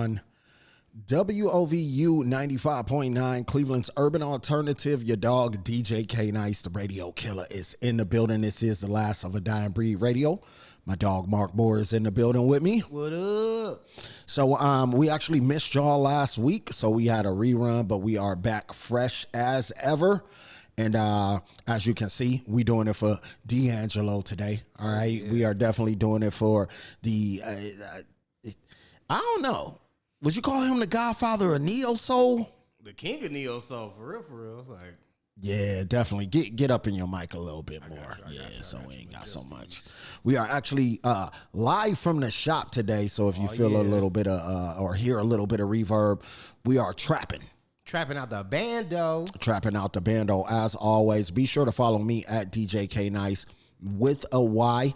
on WOVU 95.9, Cleveland's urban alternative. Your dog, DJ K Nice, the radio killer, is in the building. This is the Last of a Dying Breed radio. My dog, Mark Moore, is in the building with me. What up? So we actually missed y'all last week, so we had a rerun, but we are back fresh as ever. And as you can see, we doing it for D'Angelo today. All right, yeah. We are definitely doing it for the, I don't know. Would you call him the godfather of Neo Soul? The king of Neo Soul, for real, for real. It's like, yeah, definitely. Get up in your mic a little bit more. So we ain't got so much. We are actually live from the shop today. So if you feel a little bit of or hear a little bit of reverb, we are trapping out the bando. Trapping out the bando. As always, be sure to follow me at DJ K Nice with a Y.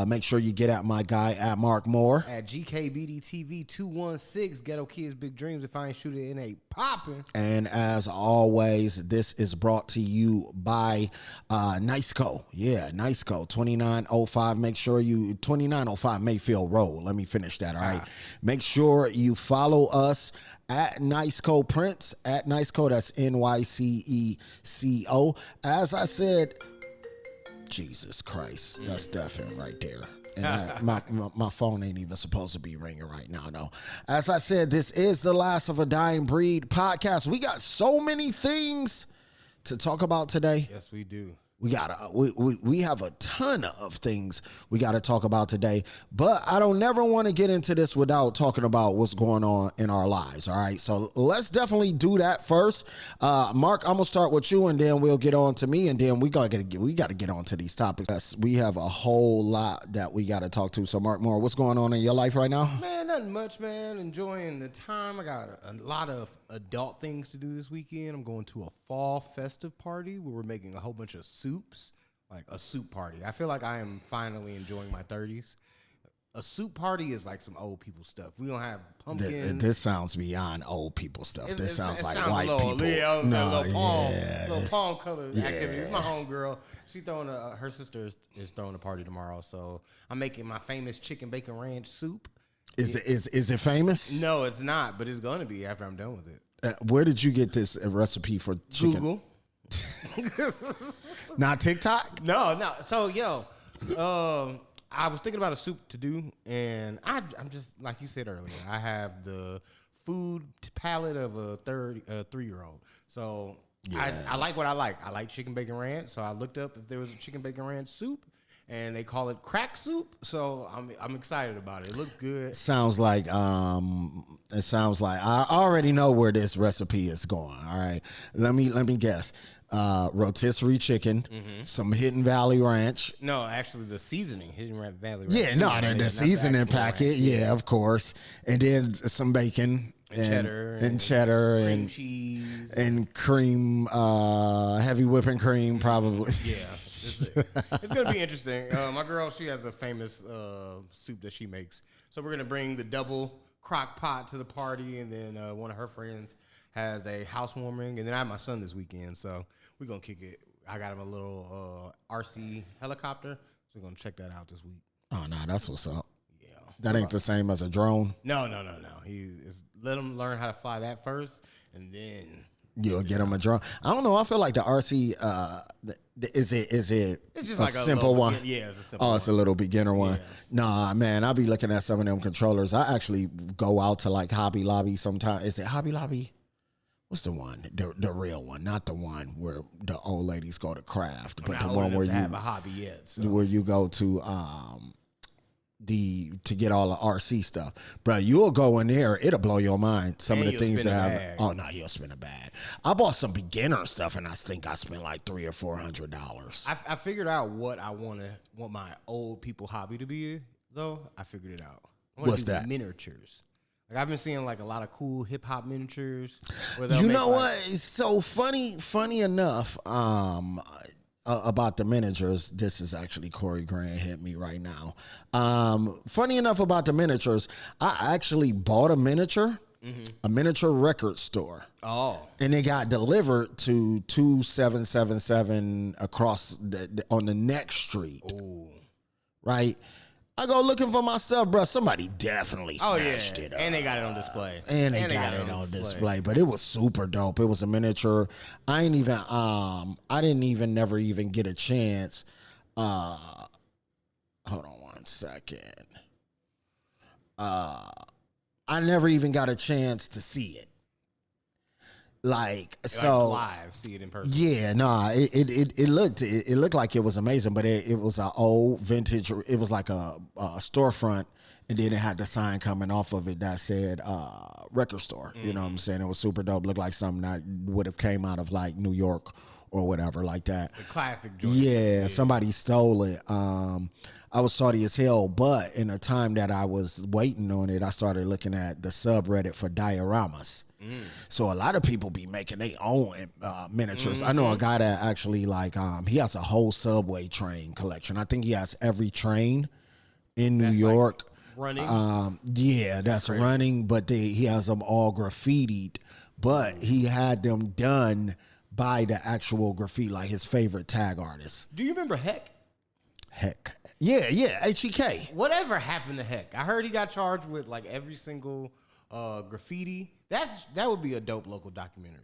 Make sure you get at my guy at Mark Moore at GKBDTV 216. Ghetto Kids Big Dreams. If I ain't shooting, it ain't popping. And as always, this is brought to you by Niceco. Yeah, Niceco 2905. Make sure you 2905 Mayfield Road. Let me finish that. All right. Make sure you follow us at Niceco Prince, at Niceco. That's NYCECO. As I said, Jesus Christ, that's deafening right there. And my phone ain't even supposed to be ringing right now, no. As I said, this is the Last of a Dying Breed podcast. We got so many things to talk about today. Yes, we do. We have a ton of things we got to talk about today, but I don't never want to get into this without talking about what's going on in our lives. All right, so let's definitely do that first. Mark, I'm gonna start with you, and then we'll get on to me, and then we got to get on to these topics. Yes, we have a whole lot that we got to talk to. So, Mark Moore, what's going on in your life right now? Man, nothing much, man. Enjoying the time. I got a lot of adult things to do this weekend. I'm going to a fall festive party where we're making a whole bunch of soups, like a soup party. I feel like I am finally enjoying my 30s. A soup party is like some old people stuff. We don't have pumpkins. This sounds beyond old people stuff. This sounds like white people. Little palm color activity. It's my homegirl. She throwing her sister is throwing a party tomorrow, so I'm making my famous chicken bacon ranch soup. Is it famous? No, it's not, but it's going to be after I'm done with it. Where did you get this recipe for chicken? Google. Not TikTok? No. So, I was thinking about a soup to do, and I'm just, like you said earlier, I have the food palate of a 3-year-old. So, yeah. I like what I like. I like chicken bacon ranch, so I looked up if there was a chicken bacon ranch soup. And they call it crack soup, so I'm excited about it. It looks good. Sounds like I already know where this recipe is going. All right, let me guess. Rotisserie chicken, some Hidden Valley Ranch. No, actually the seasoning, Hidden Valley Ranch. Yeah, the seasoning packet. Yeah, of course, and then some bacon. And cheddar and cheese and cream, heavy whipping cream, probably. Yeah. It's going to be interesting. My girl, she has a famous soup that she makes. So we're going to bring the double crock pot to the party, and then one of her friends has a housewarming, and then I have my son this weekend, so we're going to kick it. I got him a little RC helicopter, so we're going to check that out this week. Oh, no, that's what's up. Yeah. That ain't the same as a drone? No. Let him learn how to fly that first, and then... You'll get him a drone. I don't know. I feel like the RC, is it it's just like a simple one? Yeah, it's a simple one. Oh, it's a little beginner one. Yeah. Nah, man, I be looking at some of them controllers. I actually go out to like Hobby Lobby sometimes. Is it Hobby Lobby? What's the one? The real one, not the one where the old ladies go to craft, but the one where you have a hobby yet. So. Where you go to to get all the RC stuff, bro. You'll go in there, it'll blow your mind. Some of the things that have. Oh no, you'll spend a bag. I bought some beginner stuff, and I think I spent like $300 or $400. I figured out what I want my old people hobby to be. Though I figured it out. What's that? Miniatures. Like I've been seeing like a lot of cool hip hop miniatures. You know what? It's so funny. Funny enough. About the miniatures, this is actually Corey Grant hit me right now. Funny enough about the miniatures, I actually bought a miniature, a miniature record store. Oh. And it got delivered to 2777 across on the next street. Oh. Right? I go looking for my stuff, bro. Somebody definitely snatched it up. And they got it on display. And they got it on display. But it was super dope. It was a miniature. I didn't even never even get a chance. Hold on one second. I never even got a chance to see it. Like live, see it in person. Yeah, nah, it looked like it was amazing, but it was an old vintage. It was like a storefront, and then it had the sign coming off of it that said record store. You know what I'm saying? It was super dope. Looked like something that would have came out of like New York or whatever like that. The classic joint. Yeah, somebody stole it. I was salty as hell, but in the time that I was waiting on it, I started looking at the subreddit for dioramas. So a lot of people be making their own miniatures. I know a guy that actually he has a whole subway train collection. I think he has every train in New York. Running. That's running, but he has them all graffitied. But he had them done by the actual graffiti, like his favorite tag artist. Do you remember Heck? Heck. Yeah, HEK. Whatever happened to Heck? I heard he got charged with like every single graffiti. That would be a dope local documentary.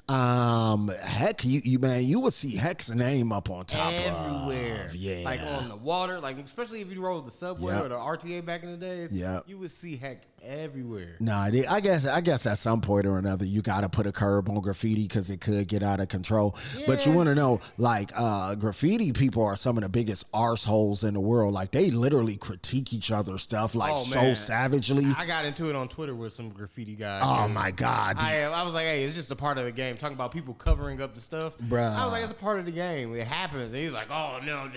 Heck, you would see Heck's name up on top everywhere. Yeah, like on the water, like especially if you rode the subway or the RTA back in the days. Yeah, you would see Heck everywhere. Nah, I guess at some point or another you got to put a curb on graffiti because it could get out of control. Yeah. But you want to know, like, graffiti people are some of the biggest arseholes in the world. Like, they literally critique each other's stuff so savagely. I got into it on Twitter with some graffiti guys. Oh my God! I was like, hey, it's just a part of the game. Talking about people covering up the stuff, bruh. I was like, it's a part of the game. It happens. And he's like, oh no,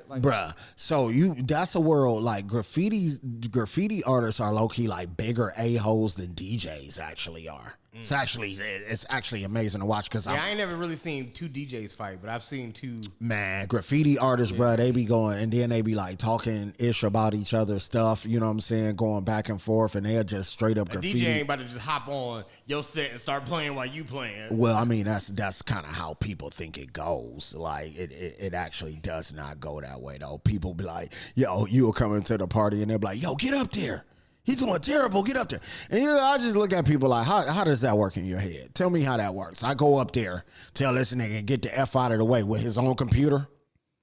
like, bruh. So that's a world like graffiti artists are low key like bigger a-holes than DJs actually are. It's actually amazing to watch because I ain't never really seen two DJs fight, but I've seen two. Man, graffiti artists, bro, they be going and then they be like talking ish about each other's stuff. You know what I'm saying? Going back and forth, and they're just straight up graffiti. DJ ain't about to just hop on your set and start playing while you playing. Well, I mean that's kind of how people think it goes. Like it actually does not go that way though. People be like, yo, you'll come into the party and they'll be like, yo, get up there. He's doing terrible. Get up there. And I just look at people like, how does that work in your head? Tell me how that works. I go up there, tell this nigga, get the F out of the way with his own computer.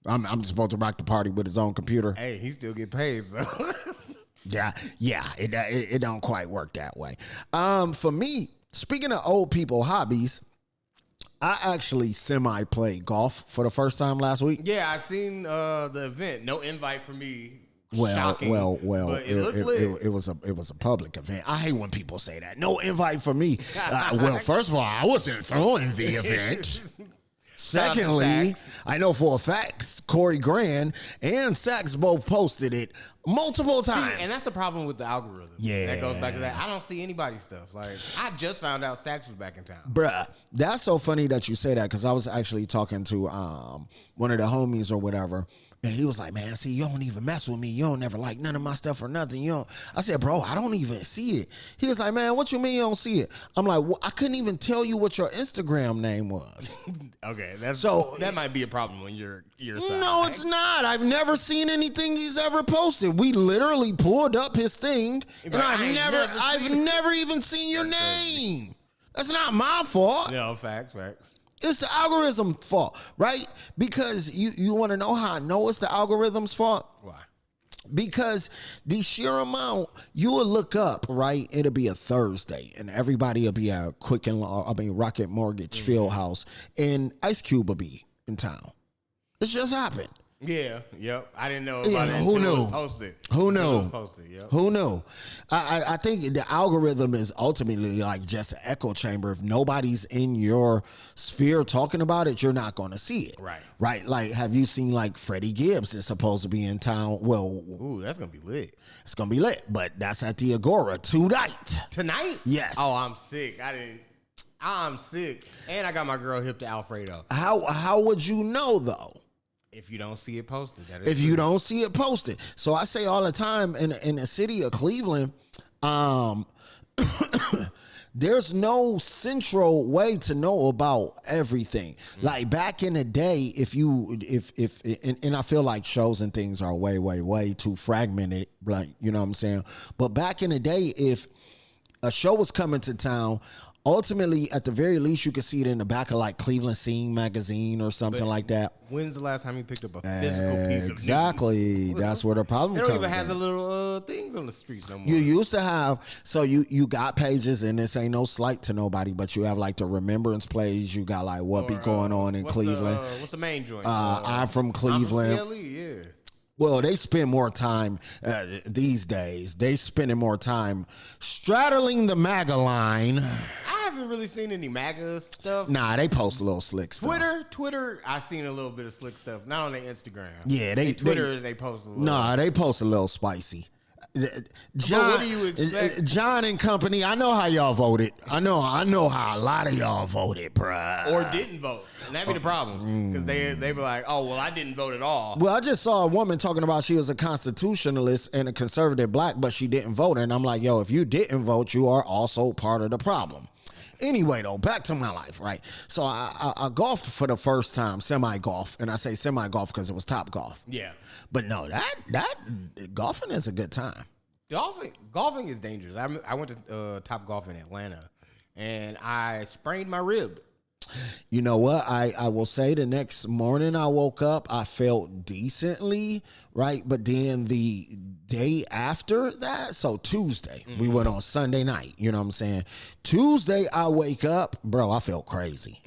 I'm supposed to rock the party with his own computer. Hey, he still get paid, so. Yeah, it don't quite work that way. For me, speaking of old people hobbies, I actually semi-played golf for the first time last week. Yeah, I seen the event. No invite for me. Shocking, but it was a public event. I hate when people say that. No invite for me. Well, first of all, I wasn't throwing the event. Secondly, I know for a fact Corey Grand and Sachs both posted it multiple times. See, and that's the problem with the algorithm. Yeah. That goes back to that. I don't see anybody's stuff. Like, I just found out Sachs was back in town. Bruh, that's so funny that you say that because I was actually talking to one of the homies or whatever. And he was like, man, see, you don't even mess with me. You don't never like none of my stuff or nothing. You don't. I said, bro, I don't even see it. He was like, man, what you mean you don't see it? I'm like, well, I couldn't even tell you what your Instagram name was. Okay, that might be a problem on your side. No, it's not. I've never seen anything he's ever posted. We literally pulled up his thing, and I've never even seen your name. That's not my fault. No, facts. It's the algorithm's fault, right? Because you want to know how I know it's the algorithm's fault? Why? Because the sheer amount, you will look up, right? It'll be a Thursday, and everybody will be at Rocket Mortgage Fieldhouse, and Ice Cube will be in town. It's just happened. Yeah, yep. I didn't know about it. Who knew? Who knew? Yep. Who knew? I think the algorithm is ultimately like just an echo chamber. If nobody's in your sphere talking about it, you're not going to see it. Right. Like, have you seen like Freddie Gibbs is supposed to be in town? Well, ooh, that's gonna be lit. It's gonna be lit, but that's at the Agora tonight. Tonight? Yes. Oh, I'm sick. I'm sick, and I got my girl hip to Alfredo. How would you know though? If you don't see it posted. You don't see it posted. So I say all the time in the city of Cleveland, there's no central way to know about everything. Like back in the day, and I feel like shows and things are way too fragmented, like, you know what I'm saying? But back in the day, if a show was coming to town, ultimately, at the very least, you could see it in the back of like Cleveland Scene magazine or something like that. When's the last time you picked up a physical piece of Exactly. news? That's where the problem They comes don't even have in. the little things on the streets no more. You used to have, so you got pages, and this ain't no slight to nobody, but you have like the remembrance plays. You got like what be going on in Cleveland. What's the main joint? I'm from Cleveland. I'm from CLE, yeah. Well, they spend more time these days. They spending more time straddling the MAGA line. I haven't really seen any MAGA stuff. Nah, they post a little slick stuff. Twitter, I seen a little bit of slick stuff. Not on their Instagram. Yeah, Twitter, they post a little. Nah, they post a little spicy. John, what do you expect? John and company, I know how y'all voted. I know how a lot of y'all voted, bruh. Or didn't vote. And that'd be the problem. Because they were like, oh, well, I didn't vote at all. Well, I just saw a woman talking about she was a constitutionalist and a conservative black, but she didn't vote. And I'm like, yo, if you didn't vote, you are also part of the problem. Anyway, though, back to my life, right? So I golfed for the first time, semi-golf. And I say semi-golf because it was Top Golf. Yeah. But no, that golfing is a good time. Golfing is dangerous. I went to Top Golf in Atlanta, and I sprained my rib. You know what? I will say the next morning I woke up, I felt decently, right? But then the day after that, so Tuesday, we went on Sunday night, you know what I'm saying? Tuesday, I wake up, bro, I felt crazy.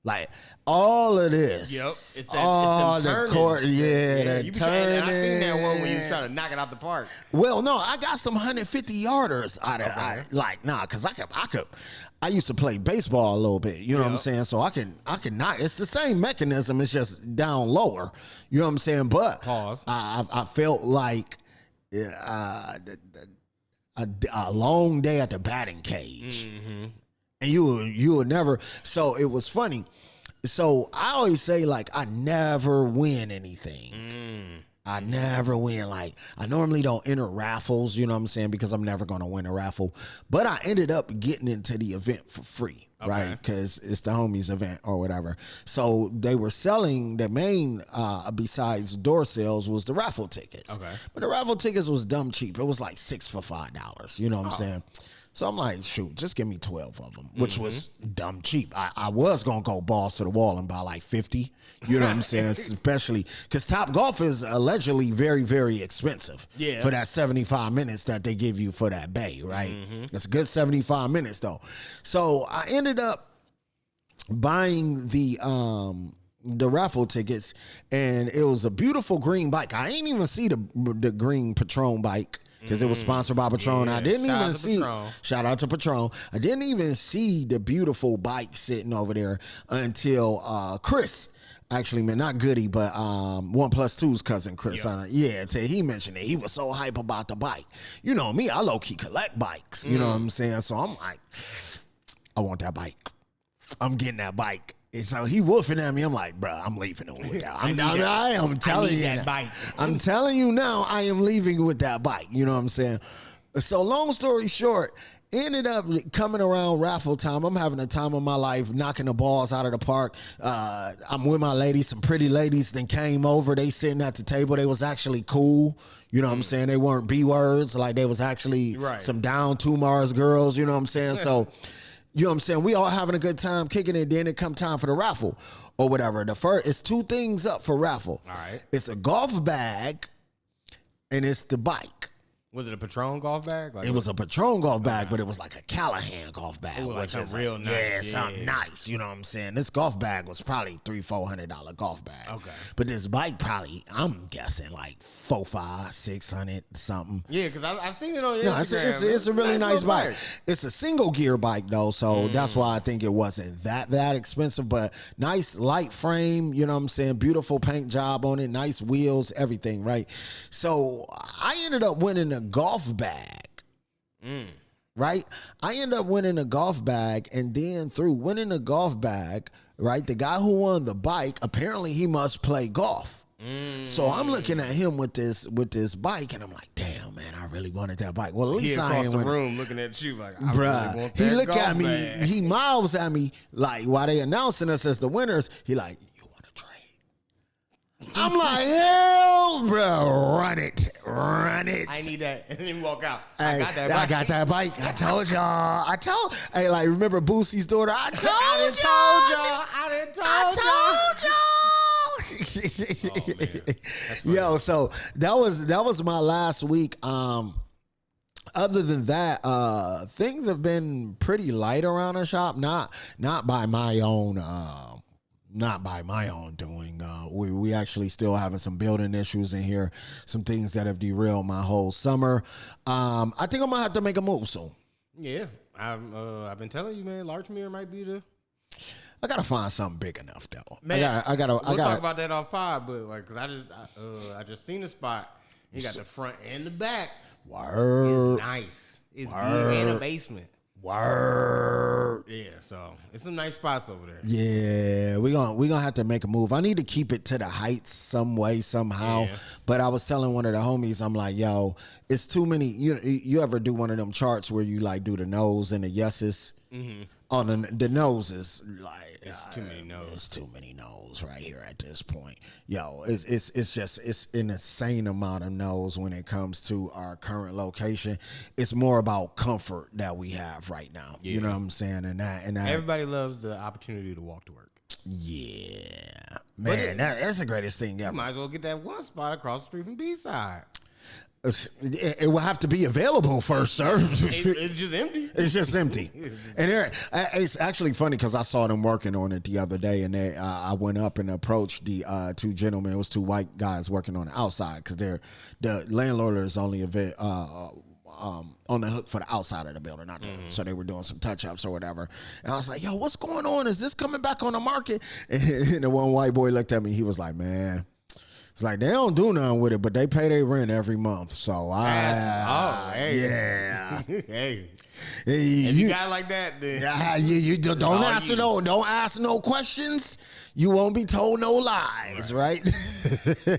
Like all of this, Yep, all the court, yeah, the you be turning. trying, and I seen that one when you trying to knock it out the park. Well, no, I got some 150 yarders out of cause I used to play baseball a little bit, you know what I'm saying? So I can knock. It's the same mechanism, it's just down lower, you know what I'm saying? But Pause. I felt like a long day at the batting cage. And you would never. So it was funny. So I always say, like, I never win anything. I never win. Like, I normally don't enter raffles, you know what I'm saying, because I'm never going to win a raffle. But I ended up getting into the event for free, right? Because it's the homies event or whatever. So they were selling the main, besides door sales, was the raffle tickets. Okay. But the raffle tickets was dumb cheap. It was like 6 for $5, you know what I'm saying? So I'm like, shoot, just give me 12 of them, which was dumb cheap. I was going to go balls to the wall and buy like 50, you know what I'm saying? Especially because Top Golf is allegedly very, very expensive for that 75 minutes that they give you for that bay, right? It's a good 75 minutes though. So I ended up buying the raffle tickets, and it was a beautiful green bike. I ain't even see the green Patron bike, because it was sponsored by Patron. I didn't even see. Shout out to Patron. I didn't even see the beautiful bike sitting over there until Chris. Actually, man, not Goody, but 1+2's cousin Chris. He mentioned it. He was so hype about the bike. You know me, I low-key collect bikes. You know what I'm saying? So I'm like, I want that bike. I'm getting that bike. And so he woofing at me. I'm like, bro, I'm leaving it with that. I'm telling you that bike. I'm telling you now, I am leaving with that bike. You know what I'm saying? So long story short, ended up coming around raffle time. I'm having a time of my life, knocking the balls out of the park. I'm with my ladies, some pretty ladies then came over. They sitting at the table. They was actually cool. You know what I'm saying? They weren't B-words. Like they was actually some down to Mars girls. You know what I'm saying? So, you know what I'm saying? We all having a good time kicking it. Then it come time for the raffle or whatever. The first, it's two things up for raffle. All right. It's a golf bag and it's the bike. Was it a Patron golf bag? It was a Patron golf bag, but it was like a Callahan golf bag. Like something real nice. Yeah, something nice. You know what I'm saying? This golf bag was probably $300-$400 golf bag. Okay. But this bike probably, I'm guessing like $400-$600 something. Yeah, because I seen it on Instagram. It's a really nice bike. It's a single gear bike though, so that's why I think it wasn't that expensive. But nice light frame. You know what I'm saying? Beautiful paint job on it. Nice wheels. Everything. Right. So I ended up winning a golf bag, right? I end up winning a golf bag, and then through winning a golf bag, right, the guy who won the bike, apparently he must play golf. So I'm looking at him with this bike, and I'm like, damn, man, I really wanted that bike. Well, at He least I across ain't the win it. room looking at you like, I Bruh, really want he that look golf at me, bag. he mouths at me like while they announcing us as the winners. He like, you want to trade? I'm like, hell, bro, run it. I need that. And then walk out. Hey, I got that bike. I got that bike. I told y'all. Hey, like, remember Boosie's daughter? I told y'all. Oh, man. That's funny. Yo, so that was my last week. Other than that, things have been pretty light around the shop. Not by my own doing. We actually still having some building issues in here. Some things that have derailed my whole summer. I think I'm gonna have to make a move soon. Yeah. I've been telling you, man, Larchmere might be the. I gotta find something big enough though. Man, I gotta. We'll talk about that off pod, but like, cause I just seen the spot. He got the front and the back. Word. It's nice. It's big and a basement. Word. Yeah, so it's some nice spots over there. Yeah, we gonna have to make a move. I need to keep it to the heights some way, somehow. Yeah. But I was telling one of the homies, I'm like, yo, it's too many. You ever do one of them charts where you like do the no's and the yeses? Mm-hmm. Oh, the noses, like It's too many no's. It's too many no's right here at this point. Yo, it's an insane amount of no's when it comes to our current location. It's more about comfort that we have right now. Yeah. You know what I'm saying? And that Everybody loves the opportunity to walk to work. yeah, man, that's the greatest thing You ever. might as well get that one spot across the street from B-side. It will have to be available first, sir. It's just empty. It's just empty. And it's actually funny because I saw them working on it the other day, and I went up and approached the two gentlemen. It was two white guys working on the outside because the landlord is only on the hook for the outside of the building, not so they were doing some touch-ups or whatever. And I was like, yo, what's going on? Is this coming back on the market? And the one white boy looked at me. He was like, man, it's like they don't do nothing with it, but they pay their rent every month. So hey. yeah. Hey, Hey, if you got it like that, then you don't all ask you. don't ask no questions. You won't be told no lies, right? This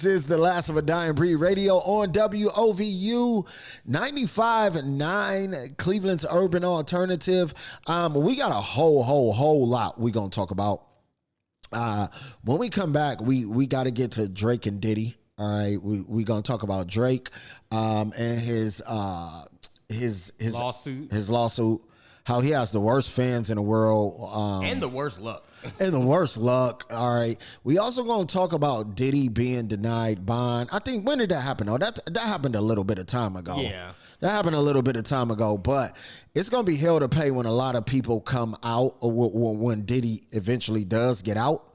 is the Last of a Dying Breed Radio on WOVU 95.9, Cleveland's Urban Alternative. We got a whole lot we gonna talk about. When we come back, we got to get to Drake and Diddy. All right, we gonna talk about Drake and his lawsuit his lawsuit, how he has the worst fans in the world and the worst luck. and the worst luck. All right, we also gonna talk about Diddy being denied bond. I think, when did that happen? Oh, that happened a little bit of time ago. Yeah. That happened a little bit of time ago, but it's going to be hell to pay when a lot of people come out, or when Diddy eventually does get out.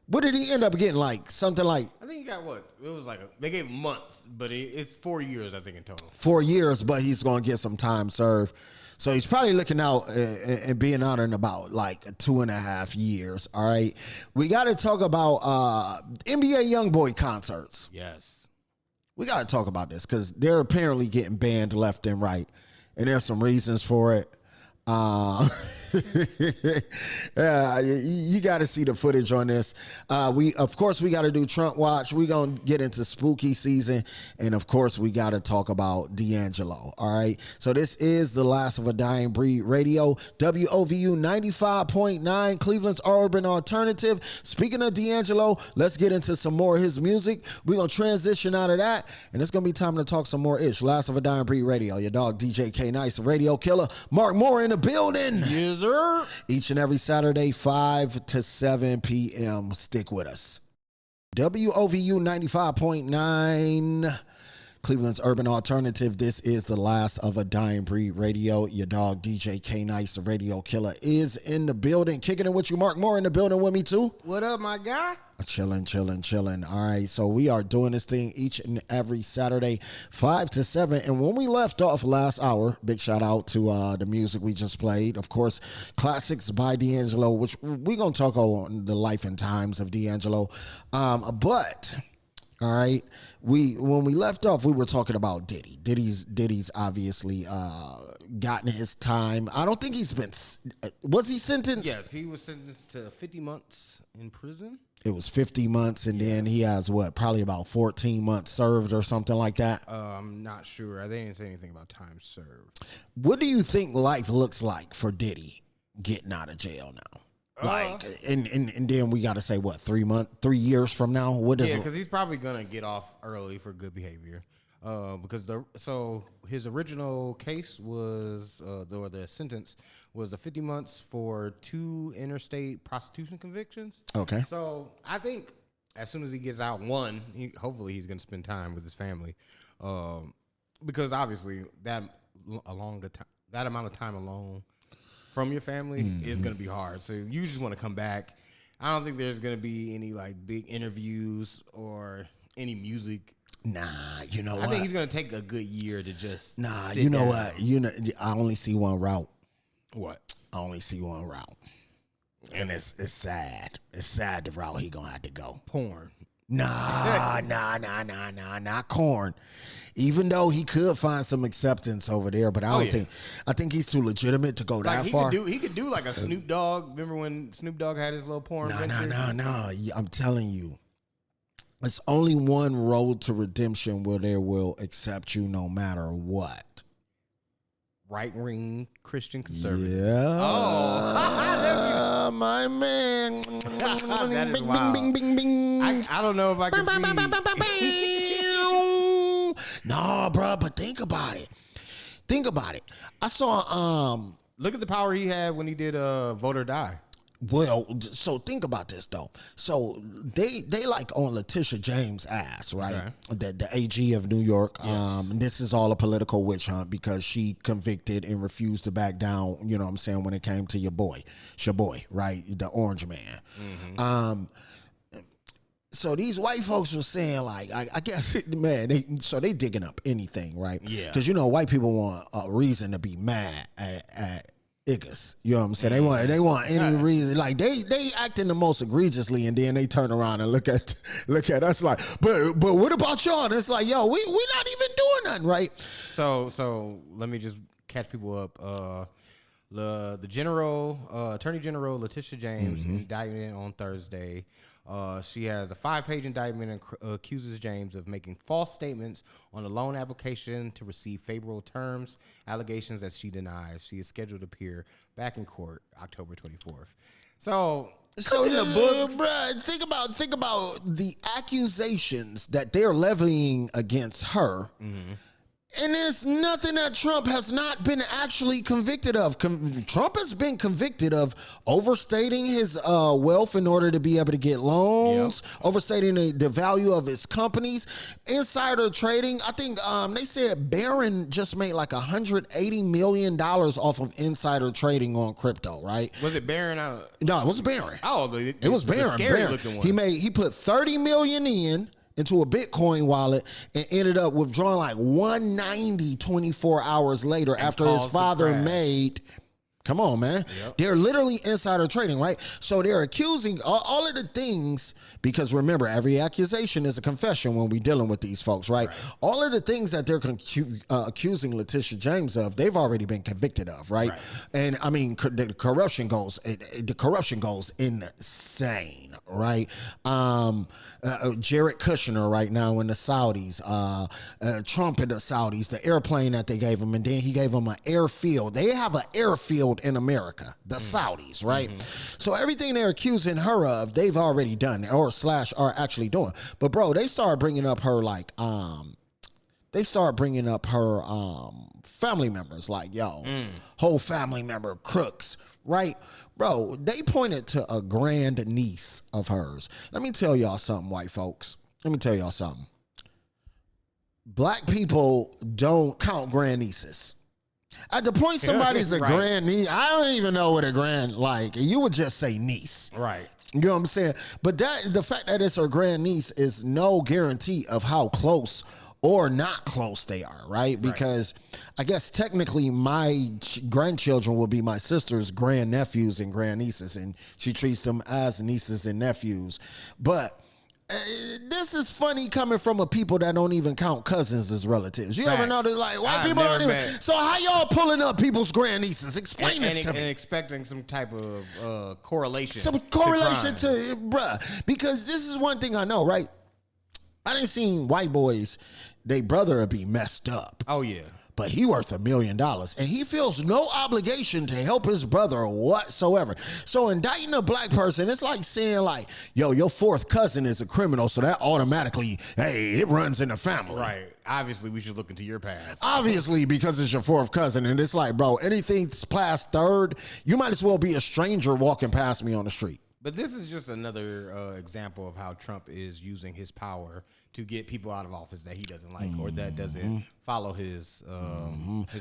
What did he end up getting? Like something like I think he got what? It was like they gave him months, but it's 4 years, I think, in total. 4 years, but he's going to get some time served. So he's probably looking out and being out in about like 2.5 years. All right. We got to talk about NBA YoungBoy concerts. Yes. We got to talk about this because they're apparently getting banned left and right. And there's some reasons for it. You got to see the footage on this. We got to do Trump Watch. We're going to get into spooky season. And of course, we got to talk about D'Angelo. All right. So this is the Last of a Dying Breed Radio, WOVU 95.9, Cleveland's Urban Alternative. Speaking of D'Angelo, let's get into some more of his music. We're going to transition out of that. And it's going to be time to talk some more ish. Last of a Dying Breed Radio. Your dog, DJ K Nice, Radio Killer. Mark Moore in the building. Yes, sir. Each and every Saturday, 5 to 7 p.m. Stick with us. WOVU 95.9, Cleveland's Urban Alternative. This is the Last of a Dying Breed Radio. Your dog, DJ K Nice, the Radio Killer, is in the building. Kicking it with you, Mark Moore in the building with me, too. What up, my guy? Chilling. All right, so we are doing this thing each and every Saturday, 5 to 7. And when we left off last hour, big shout out to the music we just played. Of course, classics by D'Angelo, which we're going to talk on the life and times of D'Angelo. But, all right, when we left off, we were talking about Diddy. Diddy's obviously gotten his time. I don't think he's been, was he sentenced? Yes, he was sentenced to 50 months in prison. it was 50 months, and then he has probably about 14 months served or something like that. I'm not sure. They didn't say anything about time served. What do you think life looks like for Diddy getting out of jail now? Like, and then we got to say 3 years from now. What is because he's probably gonna get off early for good behavior. Because his original case was the sentence was 50 months for 2 interstate prostitution convictions. Okay. So I think as soon as he gets out, hopefully he's gonna spend time with his family, because obviously that amount of time alone from your family is going to be hard. So you just want to come back. I don't think there's going to be any like big interviews or any music. Nah, you know what? I think he's going to take a good year to just you know down. what? I only see one route. What? I only see one route. And it's sad. It's sad the route he going to have to go. Porn. Nah, not corn. Even though he could find some acceptance over there, but I think he's too legitimate to go that far. He could do like a Snoop Dogg. Remember when Snoop Dogg had his little porn? No. I'm telling you, it's only one road to redemption where they will accept you no matter what. Right-wing Christian conservative. Yeah. Oh, my man. That is wild. Bing, bing, bing. I don't know if I can see. No, bro, but think about it. I saw Look at the power he had when he did Vote or Die. Well, so think about this though. So they like on Letitia James' ass, right? Okay. The AG of New York. Yes. This is all a political witch hunt because she convicted and refused to back down. You know what I'm saying, when it came to your boy, right, the Orange Man. Mm-hmm. So these white folks were saying, like, I guess, man, they digging up anything, right? Yeah. Because, you know, white people want a reason to be mad at Iggers. You know what I'm saying? They want any reason. Like, they acting the most egregiously, and then they turn around and look at us like, but what about y'all? And it's like, yo, we not even doing nothing, right? So let me just catch people up. The Attorney General Letitia James indicted on Thursday. She has a 5-page indictment and accuses James of making false statements on a loan application to receive favorable terms, allegations that she denies. She is scheduled to appear back in court October 24th. So in the books, bruh, think about the accusations that they're levying against her. Mm-hmm. And there's nothing that Trump has not been actually convicted of. Trump has been convicted of overstating his wealth in order to be able to get loans, overstating the value of his companies, insider trading. I think they said Barron just made like $180 million off of insider trading on crypto, right? Was it Barron? No, it was Barron. Oh, it was Barron. The scary looking one. He put $30 million into a Bitcoin wallet and ended up withdrawing like 190 24 hours later after his father made. Come on, man. Yep. They're literally insider trading, right? So they're accusing all of the things, because remember, every accusation is a confession when we're dealing with these folks, right? All of the things that they're accusing Letitia James of, they've already been convicted of, right? And I mean, the corruption goes insane, right? Jared Kushner right now in the Saudis, Trump in the Saudis, the airplane that they gave him, and then he gave him an airfield. They have an airfield in America, the Saudis, right? So everything they're accusing her of, they've already done or / are actually doing. But bro, they started bringing up her family members, like, whole family member crooks, right? Bro, they pointed to a grand niece of hers. Let me tell y'all something, white folks. Let me tell y'all something. Black people don't count grand nieces. At the point somebody's a grand niece, I don't even know what a grand, like, you would just say niece. Right. You know what I'm saying? But the fact that it's her grand niece is no guarantee of how close or not close they are, right? Because I guess technically my grandchildren will be my sister's grandnephews and grandnieces, and she treats them as nieces and nephews. But This is funny coming from a people that don't even count cousins as relatives. You ever Facts. notice, like, white I've people don't never even. met- So how y'all pulling up people's grandnieces? Explain this to and me. expecting some type of correlation. Some correlation crime. to bruh. Because this is one thing I know, right? I didn't see white boys, they brother be messed up. Oh yeah. But he worth $1 million, and he feels no obligation to help his brother whatsoever. So indicting a black person, it's like saying, like, yo, your fourth cousin is a criminal, so that automatically, hey, it runs in the family. Right. Obviously, we should look into your past. Obviously, because it's your fourth cousin, and it's like, bro, anything that's past third, you might as well be a stranger walking past me on the street. But this is just another example of how Trump is using his power to get people out of office that he doesn't like or that doesn't follow his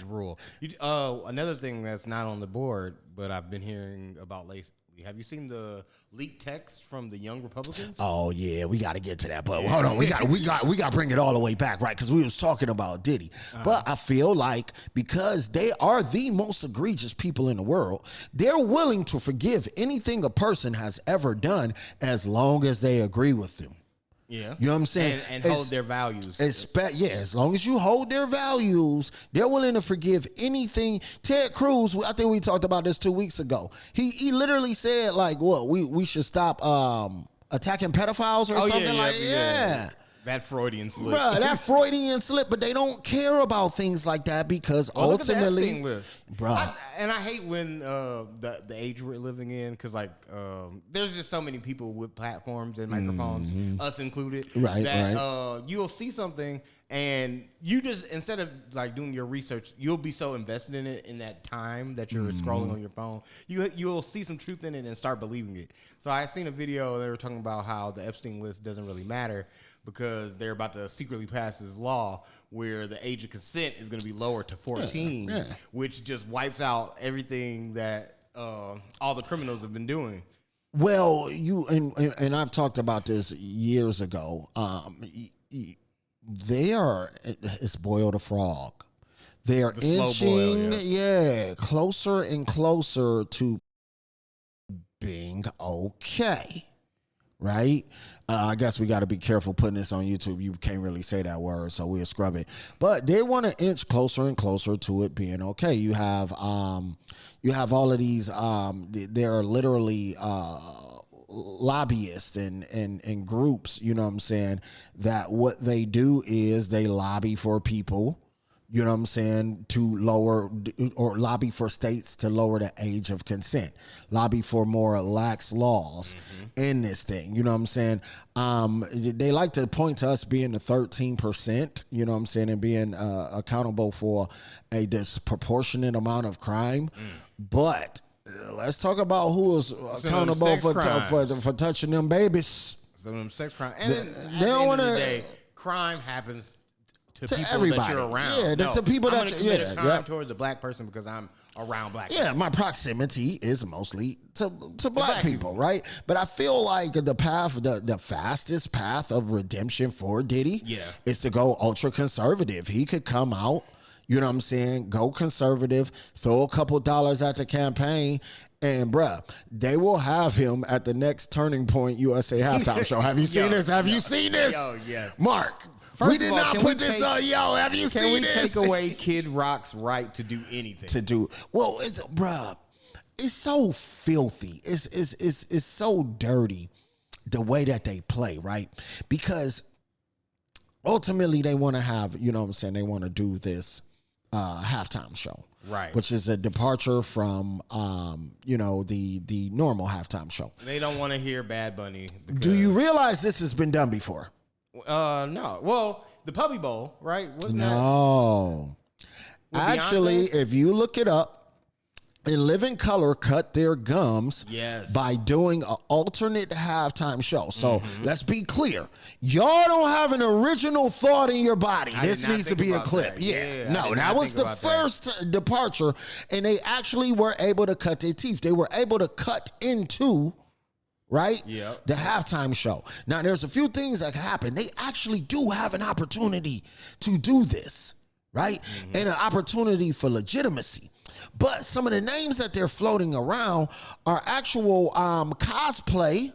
rule. Another thing that's not on the board, but I've been hearing about lately. Have you seen the leaked text from the Young Republicans? Oh yeah, we got to get to that. But hold on, we got to bring it all the way back, right? Because we was talking about Diddy. But I feel like because they are the most egregious people in the world, they're willing to forgive anything a person has ever done as long as they agree with them. Yeah. You know what I'm saying? And hold their values. As long as you hold their values, they're willing to forgive anything. Ted Cruz, I think we talked about this 2 weeks ago. He literally said, like, what, we should stop attacking pedophiles or something like that. Yeah. That Freudian slip. Bruh, that Freudian slip, but they don't care about things like that because ultimately, look at the Epstein list. Bruh. I hate when the age we're living in, because like there's just so many people with platforms and microphones, us included, that you'll see something and you just, instead of like doing your research, you'll be so invested in it in that time that you're scrolling on your phone. You'll see some truth in it and start believing it. So I seen a video, they were talking about how the Epstein list doesn't really matter because they're about to secretly pass this law where the age of consent is going to be lowered to 14, which just wipes out everything that all the criminals have been doing. Well, and I've talked about this years ago. It's boiled a frog. They are inching, closer and closer to being okay. Right? I guess we got to be careful putting this on YouTube. You can't really say that word, so we'll scrub it. But they want to inch closer and closer to it being okay. You have all of these. There are literally lobbyists and groups. You know what I'm saying? That what they do is they lobby for people. You know what I'm saying? To lower or lobby for states to lower the age of consent, lobby for more lax laws in this thing. You know what I'm saying? They like to point to us being the 13%, you know what I'm saying, and being accountable for a disproportionate amount of crime. But let's talk about who is accountable for touching them babies. Some of them sex crimes. And then They don't want to. Crime happens to people everybody. that you're around. Yeah, to people I'm that gonna commit a crime towards a black person because I'm around black people. Yeah, my proximity is mostly to black people, right? But I feel like the fastest path of redemption for Diddy is to go ultra conservative. He could come out, you know what I'm saying, go conservative, throw a couple dollars at the campaign, and bruh, they will have him at the next Turning Point USA halftime show. Have you seen this? Have you seen this? Yo, yes. Mark. First we did of all, not put this on. Yo, have you seen this? Can we take away Kid Rock's right to do anything? Well, bruh, it's so filthy. It's so dirty the way that they play, right? Because ultimately they want to have, you know what I'm saying, they want to do this halftime show. Right. Which is a departure from the normal halftime show. They don't want to hear Bad Bunny. Do you realize this has been done before? No. Well, the Puppy Bowl, right? No. Actually, if you look it up, In Living Color cut their gums by doing an alternate halftime show. So let's be clear. Y'all don't have an original thought in your body. This needs to be a clip. No, that was the first departure. And they actually were able to cut their teeth. They were able to cut into... right? The halftime show. Now, there's a few things that can happen. They actually do have an opportunity to do this, right? And an opportunity for legitimacy. But some of the names that they're floating around are actual cosplay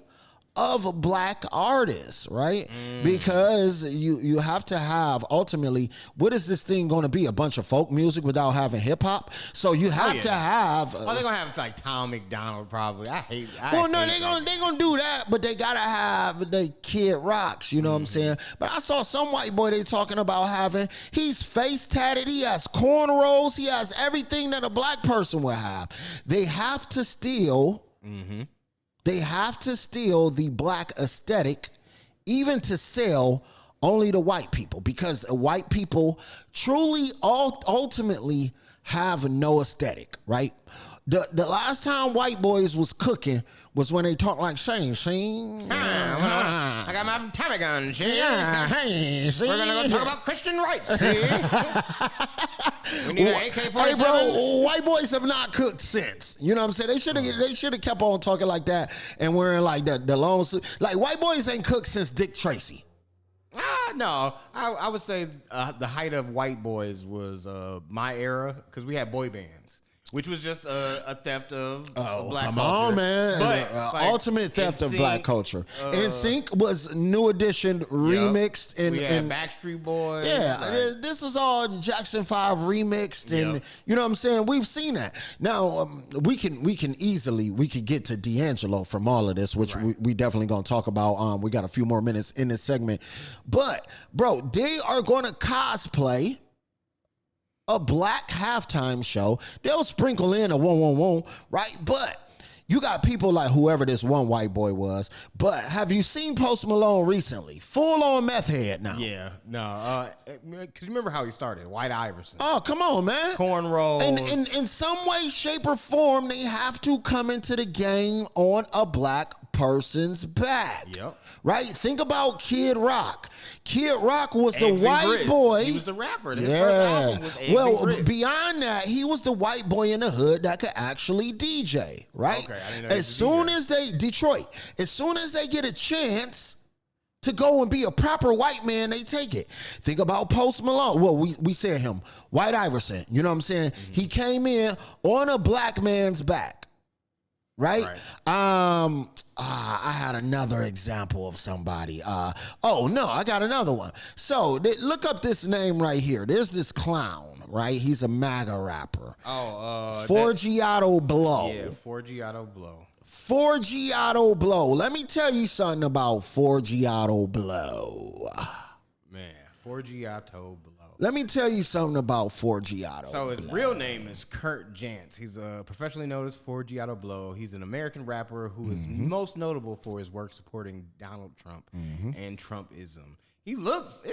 of black artists, right? Because you have to have, ultimately, what is this thing going to be? A bunch of folk music without having hip hop? So you have to have. Oh, they're gonna have like Tom McDonald probably. Well, no, they're gonna do that, but they gotta have the Kid Rocks. You know what I'm saying? But I saw some white boy they talking about having. He's face tatted. He has cornrows. He has everything that a black person would have. They have to steal. They have to steal the black aesthetic, even to sell only to white people, because white people truly ultimately have no aesthetic, right? The last time white boys was cooking was when they talked like Shane. I got my Tommy gun, see? Yeah, hey, see? We're gonna go talk about Christian rights, see? We need an AK-47. Hey, bro, white boys have not cooked since. You know what I'm saying? They should have kept on talking like that and wearing like the long suit. Like, white boys ain't cooked since Dick Tracy. No, I would say the height of white boys was my era, because we had boy bands, which was just a theft of black come culture. on, man. But like, ultimate theft of NSYNC, black culture. NSYNC was New Edition remixed. We had Backstreet Boys. Yeah, like, this is all Jackson 5 remixed, and Yep. you know what I'm saying? We've seen that. Now, we can easily get to D'Angelo from all of this, which we definitely going to talk about. We got a few more minutes in this segment. But, bro, they are going to cosplay a black halftime show. They'll sprinkle in a one, right? But you got people like whoever this one white boy was. But have you seen Post Malone recently? Full on meth head now. Yeah, no, because remember how he started, White Iverson. Oh, come on, man. Cornrows. And in some way, shape, or form, they have to come into the game on a black person's back. Yep. Right? Think about Kid Rock. Kid Rock was the Eggs and white Grits. boy. He was the rapper. His first album was Eggs and Grits. Beyond that, he was the white boy in the hood that could actually DJ, right? Okay, I didn't know he was As a soon DJ. as Detroit, as soon as they get a chance to go and be a proper white man, they take it. Think about Post Malone. Well, we said him, White Iverson. You know what I'm saying? He came in on a black man's back, right? I had another example of somebody. I got another one. So look up this name right here. There's this clown, right? He's a MAGA rapper. Forgiato Blow. Yeah, Forgiato Blow. Forgiato Blow. Let me tell you something about Forgiato Blow. Man, Forgiato Blow. Let me tell you something about Forgiato. So his real name is Kurt Jantz. He's a professionally known as Forgiato Blow. He's an American rapper who is most notable for his work supporting Donald Trump and Trumpism. He looked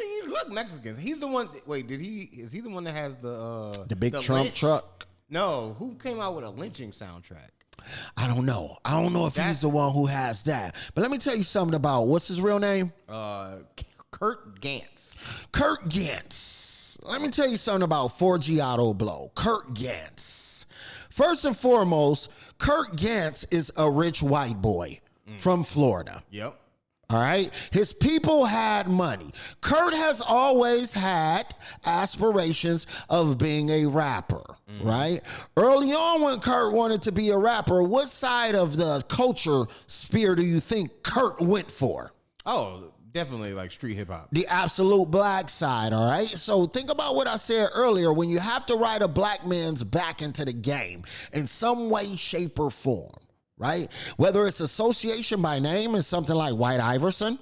Mexican. He's the one. Wait, is he the one that has the big Trump lynch? truck? No, who came out with a lynching soundtrack? I don't know. I don't know if he's the one who has that. But let me tell you something about, what's his real name? Kurt Gantz. Kurt Gantz. Let me tell you something about Forgiato Blow. Kurt Gantz. First and foremost, Kurt Gantz is a rich white boy from Florida. Yep. All right. His people had money. Kurt has always had aspirations of being a rapper, right? Early on, when Kurt wanted to be a rapper, what side of the culture sphere do you think Kurt went for? Oh, definitely like street hip hop. The absolute black side, all right? So think about what I said earlier. When you have to ride a black man's back into the game in some way, shape, or form, right? Whether it's association by name and something like White Iverson,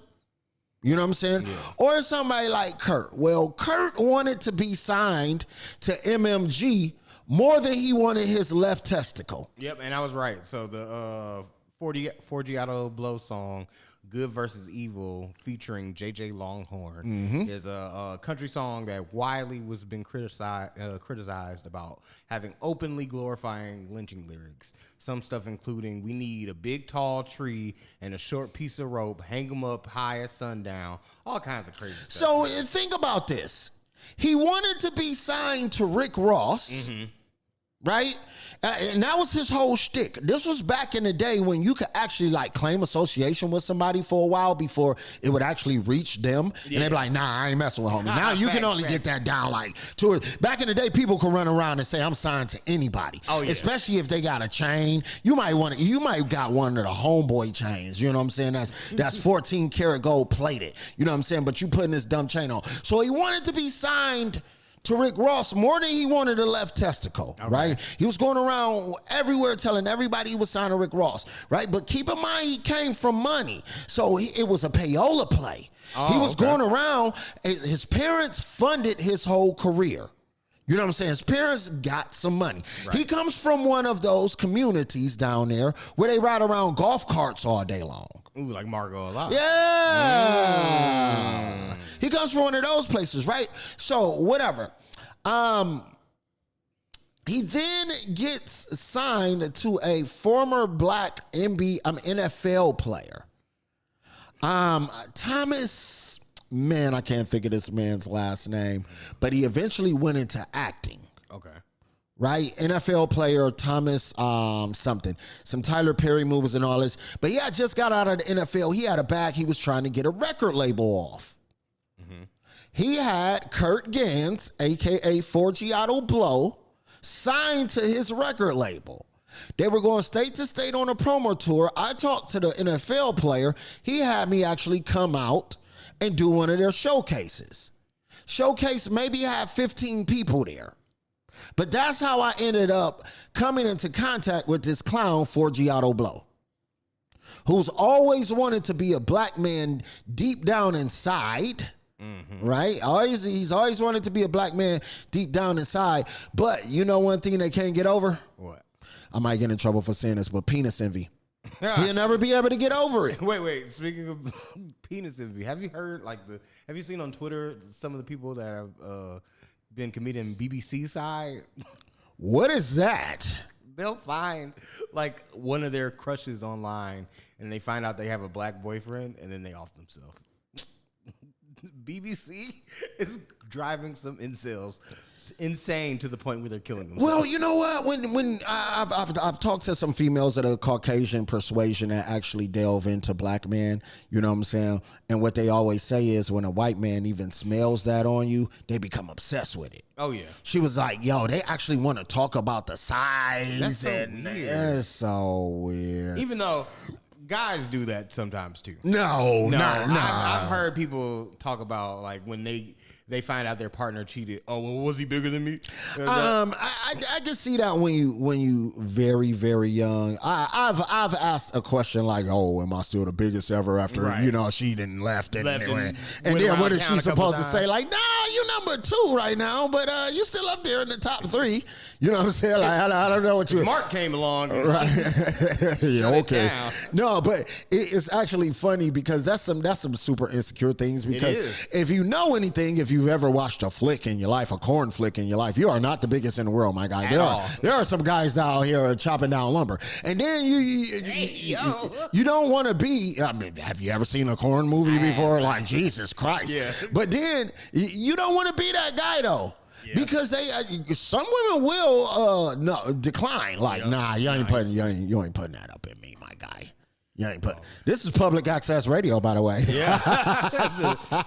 you know what I'm saying? Yeah. Or somebody like Kurt. Well, Kurt wanted to be signed to MMG more than he wanted his left testicle. Yep, and I was right. So the Forgiato Blow song, Good versus Evil, featuring JJ Longhorn, is a country song that widely was been criticized about having openly glorifying lynching lyrics. Some stuff including, we need a big tall tree and a short piece of rope, hang them up high at sundown, all kinds of crazy stuff. So think about this. He wanted to be signed to Rick Ross, right? And that was his whole shtick. This was back in the day when you could actually like claim association with somebody for a while before it would actually reach them. Yeah. And they'd be like, nah, I ain't messing with homie. Now you can only get that down like to it. Back in the day, people could run around and say, I'm signed to anybody. Oh, yeah. Especially if they got a chain. You might got one of the homeboy chains. You know what I'm saying? That's 14 karat gold plated. You know what I'm saying? But you putting this dumb chain on. So he wanted to be signed to Rick Ross more than he wanted a left testicle, right? He was going around everywhere telling everybody he was signed to Rick Ross, right? But keep in mind, he came from money. So it was a payola play. He was going around, his parents funded his whole career. You know what I'm saying? His parents got some money. Right. He comes from one of those communities down there where they ride around golf carts all day long. Ooh, like Margot Alive. Yeah. He comes from one of those places, right? So, whatever. He then gets signed to a former black NFL player. Thomas, man, I can't think of this man's last name, but he eventually went into acting. Okay. Right? NFL player Thomas something. Some Tyler Perry movies and all this. But yeah, just got out of the NFL. He had a bag. He was trying to get a record label off. Mm-hmm. He had Kurt Gans, a.k.a. Forgiato Blow, signed to his record label. They were going state to state on a promo tour. I talked to the NFL player. He had me actually come out and do one of their showcases. Showcase maybe have 15 people there. But that's how I ended up coming into contact with this clown, Forgiato Blow, who's always wanted to be a black man deep down inside, right? He's always wanted to be a black man deep down inside. But you know one thing they can't get over? What? I might get in trouble for saying this, but penis envy. He'll never be able to get over it. Wait. Speaking of penis envy, have you heard have you seen on Twitter some of the people that have been committing BBC side? What is that? They'll find like one of their crushes online and they find out they have a black boyfriend and then they off themselves. BBC is driving some incels insane to the point where they're killing themselves. Well, you know what? When I've talked to some females that are Caucasian persuasion that actually delve into black men, you know what I'm saying? And what they always say is when a white man even smells that on you, they become obsessed with it. Oh, yeah. She was like, yo, they actually want to talk about the size. That's so weird. It's so weird. Even though guys do that sometimes too. No. I've heard people talk about like when they find out their partner cheated. Oh, well, was he bigger than me? I can see that when you very, very young. I've asked a question like, oh, am I still the biggest ever after she didn't left and then what is she supposed to say? Like, nah, you number 2 right now, but you still up there in the top 3. You know what I'm saying? Like, I don't know what you. Mark came along, right? Yeah, okay. No, but it's actually funny because that's some super insecure things. Because if you know anything, if you've ever watched a flick in your life, a corn flick in your life, you are not the biggest in the world, my guy. There are some guys out here chopping down lumber, and then you don't want to be. I mean, have you ever seen a corn movie before? Like Jesus Christ. Yeah. But then you don't want to be that guy though. Yeah. Because some women will decline. Like, nah, you ain't putting that up in me, my guy. You ain't put. This is public access radio, by the way. Yeah,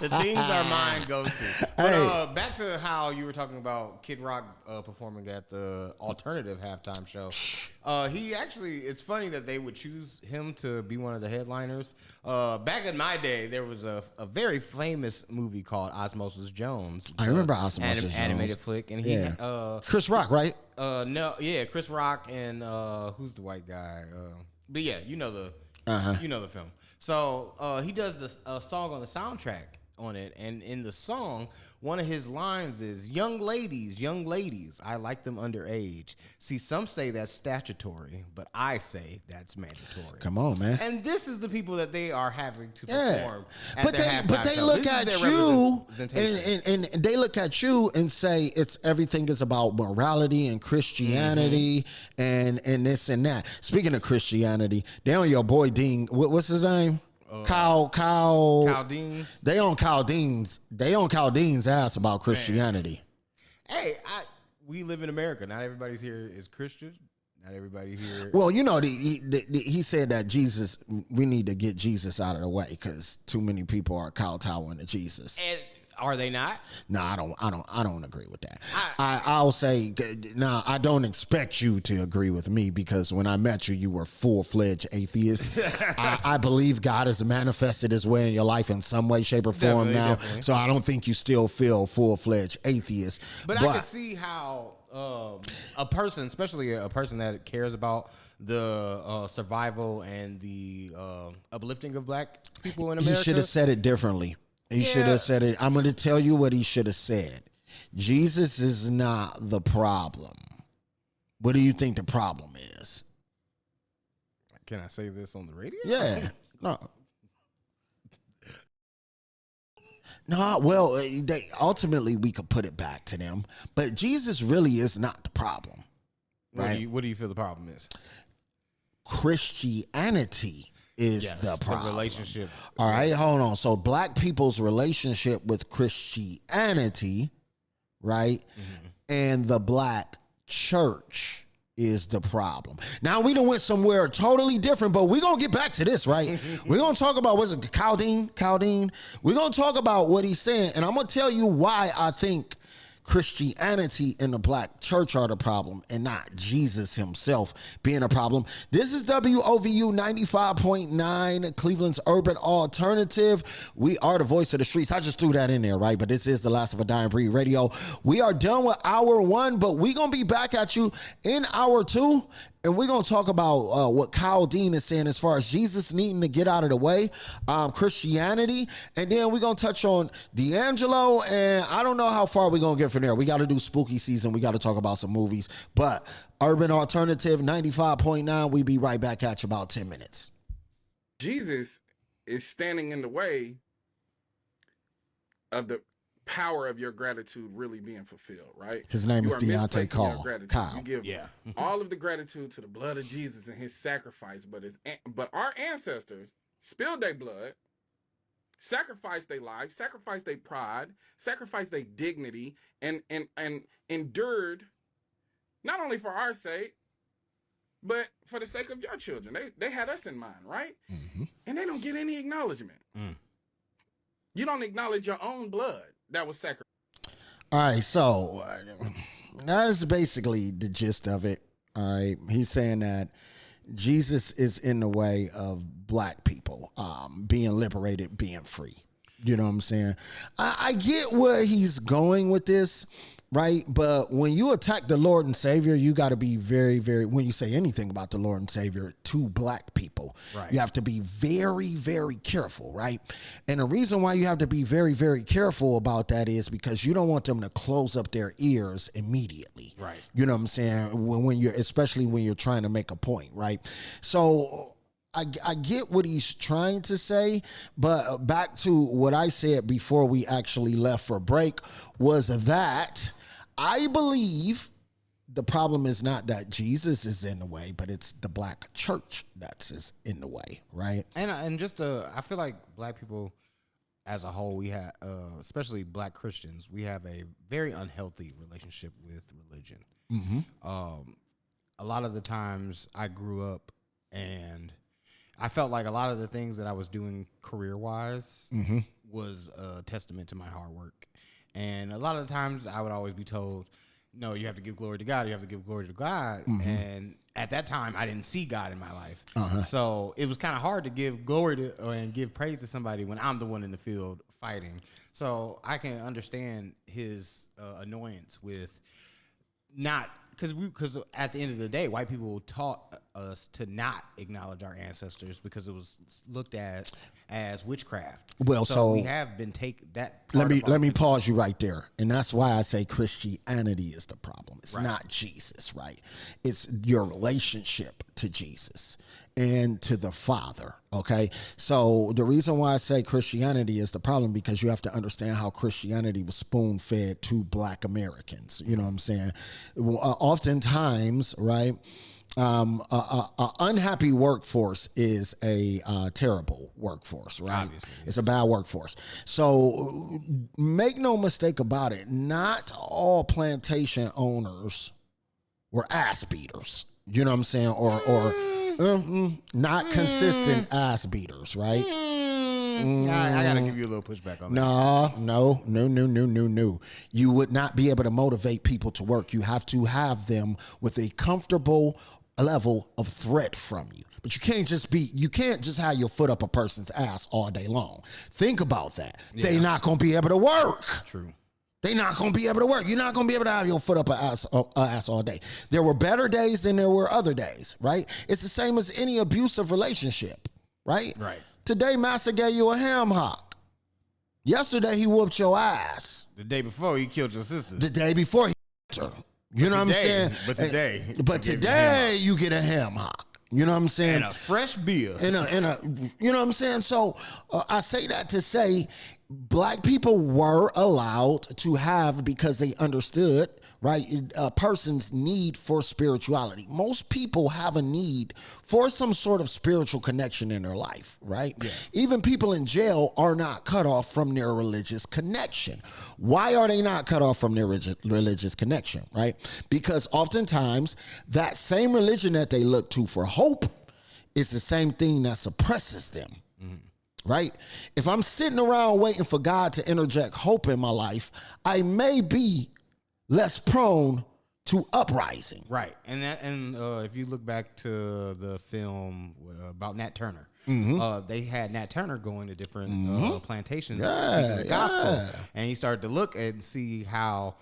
the things our mind goes to. But back to how you were talking about Kid Rock performing at the alternative halftime show. He actually, it's funny that they would choose him to be one of the headliners. Back in my day, there was a very famous movie called Osmosis Jones. I remember Osmosis Jones. Animated flick. And he, Chris Rock, right? Chris Rock and who's the white guy? But yeah, you know the film. So he does a song on the soundtrack on it, and in the song, one of his lines is, young ladies, I like them underage. See, some say that's statutory, but I say that's mandatory. Come on, man. And this is the people that they are having to perform at but they look at you and they look at you and say everything is about morality and Christianity and this and that. Speaking of Christianity, they on your boy Dean, what's his name? Kyle Dean. They on Kyle Dean's ass about Christianity. Man. Hey, we live in America. Not everybody's here is Christian. Not everybody here. Well, he said that Jesus, we need to get Jesus out of the way because too many people are kowtowing to Jesus. And are they not? No, I don't agree with that. I'll say, now I don't expect you to agree with me because when I met you, you were full-fledged atheist. I believe God has manifested His way in your life in some way, shape, or form definitely. So I don't think you still feel full-fledged atheist. But I can see how a person, especially a person that cares about the survival and the uplifting of black people in America. He should have said it differently. He should have said it. I'm going to tell you what he should have said. Jesus is not the problem. What do you think the problem is? Can I say this on the radio? Yeah. No. No, well, ultimately we could put it back to them, but Jesus really is not the problem. Right? What do you feel the problem is? Christianity is the problem. The relationship. All right, hold on. So black people's relationship with Christianity, right? Mm-hmm. And the black church is the problem. Now we done went somewhere totally different, but we're gonna get back to this, right? We're gonna talk about what's it, Chaldean. We're gonna talk about what he's saying, and I'm gonna tell you why I think Christianity and the black church are the problem and not Jesus himself being a problem. This is WOVU 95.9, Cleveland's urban alternative. We are the voice of the streets. I just threw that in there, right? But this is the Last of a Dying Breed radio. We are done with hour one, but we're going to be back at you in hour two. And we're going to talk about what Chaldean is saying as far as Jesus needing to get out of the way, Christianity, and then we're going to touch on D'Angelo, and I don't know how far we're going to get from there. We got to do spooky season. We got to talk about some movies. But Urban Alternative 95.9, we be right back at you about 10 minutes. Jesus is standing in the way of the power of your gratitude really being fulfilled, right? His name is Deontay Kyle. You give all of the gratitude to the blood of Jesus and his sacrifice, but our ancestors spilled their blood, sacrificed their lives, sacrificed their pride, sacrificed their dignity, and endured not only for our sake, but for the sake of your children. They had us in mind, right? Mm-hmm. And they don't get any acknowledgement. You don't acknowledge your own blood that was sacrificed. All right, so that's basically the gist of it. All right, he's saying that Jesus is in the way of black people being liberated, being free. You know what I'm saying? I get where he's going with this, right? But when you attack the Lord and Savior, you got to be very, very, when you say anything about the Lord and Savior to black people, right, you have to be very, very careful, right? And the reason why you have to be very, very careful about that is because you don't want them to close up their ears immediately. Right. You know what I'm saying? When you're, especially when you're trying to make a point, right? So I get what he's trying to say, but back to what I said before we actually left for break was that I believe the problem is not that Jesus is in the way, but it's the black church that's in the way, right? And just I feel like black people as a whole, we have, especially black Christians, we have a very unhealthy relationship with religion. Mm-hmm. A lot of the times I grew up and I felt like a lot of the things that I was doing career-wise was a testament to my hard work. And a lot of the times I would always be told, no, you have to give glory to God. You have to give glory to God. Mm-hmm. And at that time, I didn't see God in my life. Uh-huh. So it was kind of hard to give glory to and give praise to somebody when I'm the one in the field fighting. So I can understand his annoyance with not... Because at the end of the day, white people taught us to not acknowledge our ancestors because it was looked at as witchcraft. Well, so we have been that. Let me pause you right there, and that's why I say Christianity is the problem. It's not Jesus, right? It's your relationship to Jesus and to the Father. Okay, so the reason why I say Christianity is the problem because you have to understand how Christianity was spoon-fed to black Americans. You know what I'm saying? oftentimes, right, a unhappy workforce is a terrible workforce, right? Obviously, it's a bad workforce. So make no mistake about it. Not all plantation owners were ass beaters. You know what I'm saying? Or not consistent ass beaters, right? I gotta give you a little pushback on that. No. You would not be able to motivate people to work. You have to have them with a comfortable level of threat from you. But you can't just have your foot up a person's ass all day long. Think about that. Yeah. They're not going to be able to work. True. They're not going to be able to work. You're not going to be able to have your foot up an ass all day. There were better days than there were other days, right? It's the same as any abusive relationship, right? Right. Today, Master gave you a ham hock. Yesterday, he whooped your ass. The day before, he killed your sister. The day before, he whooped her. You know what I'm saying? But today. You get a ham hock. You know what I'm saying? And a fresh beer. You know what I'm saying? So I say that to say black people were allowed to have, because they understood, right, a person's need for spirituality. Most people have a need for some sort of spiritual connection in their life, right? Yeah. Even people in jail are not cut off from their religious connection. Why are they not cut off from their religious connection, right? Because oftentimes that same religion that they look to for hope is the same thing that suppresses them. Right? If I'm sitting around waiting for God to interject hope in my life, I may be less prone to uprising. Right. And if you look back to the film about Nat Turner, they had Nat Turner going to different plantations speaking the gospel. And he started to look and see how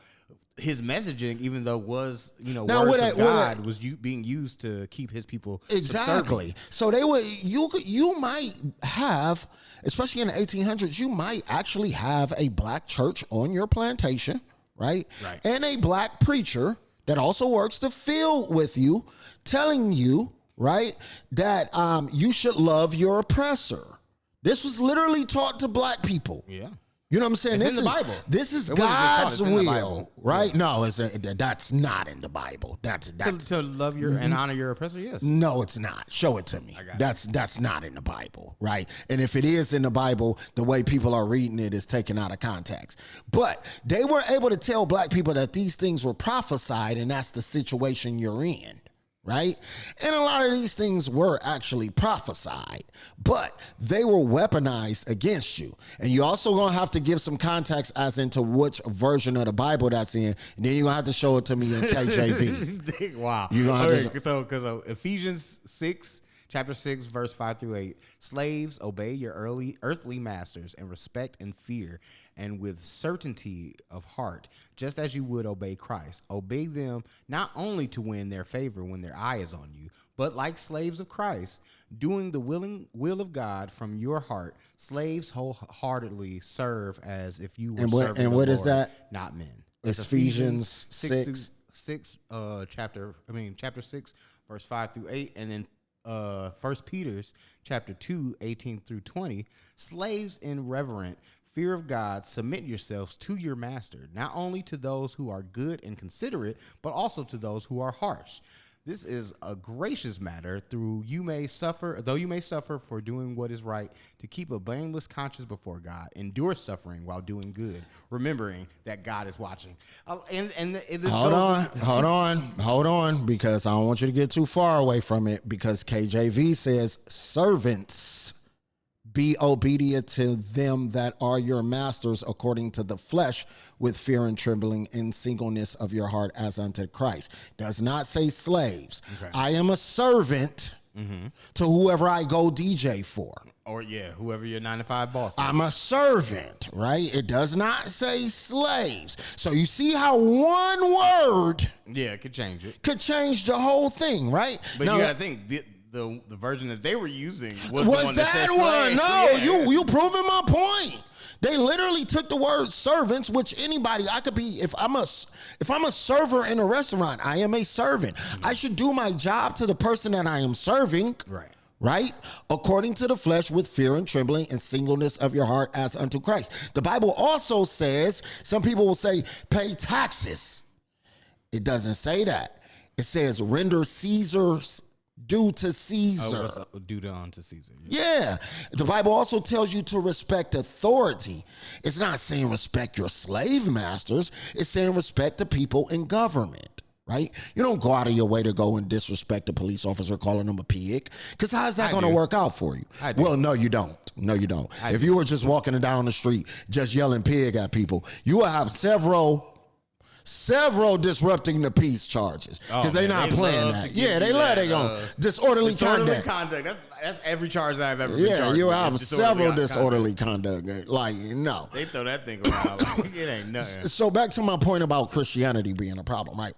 his messaging, even though was, words of God, was being used to keep his people exactly. subservient. So they were, you might have, especially in the 1800s, you might actually have a black church on your plantation, right? And a black preacher that also works the field with you, telling you, right, that you should love your oppressor. This was literally taught to black people. Yeah. You know what I'm saying? It's in the Bible. This is God's will, right? Yeah. No, that's not in the Bible. That's to love your and honor your oppressor. Yes. No, it's not. Show it to me. That's not in the Bible, right? And if it is in the Bible, the way people are reading it is taken out of context. But they were able to tell black people that these things were prophesied, and that's the situation you're in. Right? And a lot of these things were actually prophesied, but they were weaponized against you. And you also going to have to give some context as into which version of the Bible that's in. And then you're going to have to show it to me in KJV. Wow. You're gonna have so Ephesians 6, chapter 6, verse 5-8. Slaves, obey your earthly masters and respect and fear, and with certainty of heart, just as you would obey Christ. Obey them not only to win their favor when their eye is on you, but like slaves of Christ, doing the will of God from your heart. Slaves wholeheartedly serve as if you were serving the Lord, is that? Not men. It's Ephesians 6, chapter 6, verse 5-8, and then 1 Peter's chapter 2, 18-20. Slaves in reverent fear of God, submit yourselves to your master, not only to those who are good and considerate, but also to those who are harsh. This is a gracious matter, though you may suffer for doing what is right, to keep a blameless conscience before God. Endure suffering while doing good, remembering that God is watching. Hold on, because I don't want you to get too far away from it, because KJV says, servants, be obedient to them that are your masters according to the flesh, with fear and trembling in singleness of your heart as unto Christ. Does not say slaves. Okay. I am a servant to whoever I go DJ for. Or whoever your 9-to-5 boss is. I'm a servant, right? It does not say slaves. So you see how one word could change it. Could change the whole thing, right? But now, you gotta think the version that they were using was the one that said one. No, you proving my point. They literally took the word servants, which anybody, I could be, if I'm a server in a restaurant, I am a servant. I should do my job to the person that I am serving. Right? According to the flesh, with fear and trembling and singleness of your heart as unto Christ. The Bible also says, some people will say, pay taxes. It doesn't say that. It says render Caesar's due to Caesar. what's up? Due to unto Caesar. Yeah. The Bible also tells you to respect authority. It's not saying respect your slave masters. It's saying respect the people in government, right? You don't go out of your way to go and disrespect a police officer calling them a pig, because how's that going to do. work out for you? I do. Well, no, you don't. No, you don't. If you were just walking down the street just yelling pig at people, you will have several disrupting the peace charges, because they're not playing that. Yeah, they let it go. Disorderly conduct. That's every charge that I've ever been Yeah, charged you with, have is several conduct. disorderly conduct. Like, no. They throw that thing around like it ain't nothing. So back to my point about Christianity being a problem, right?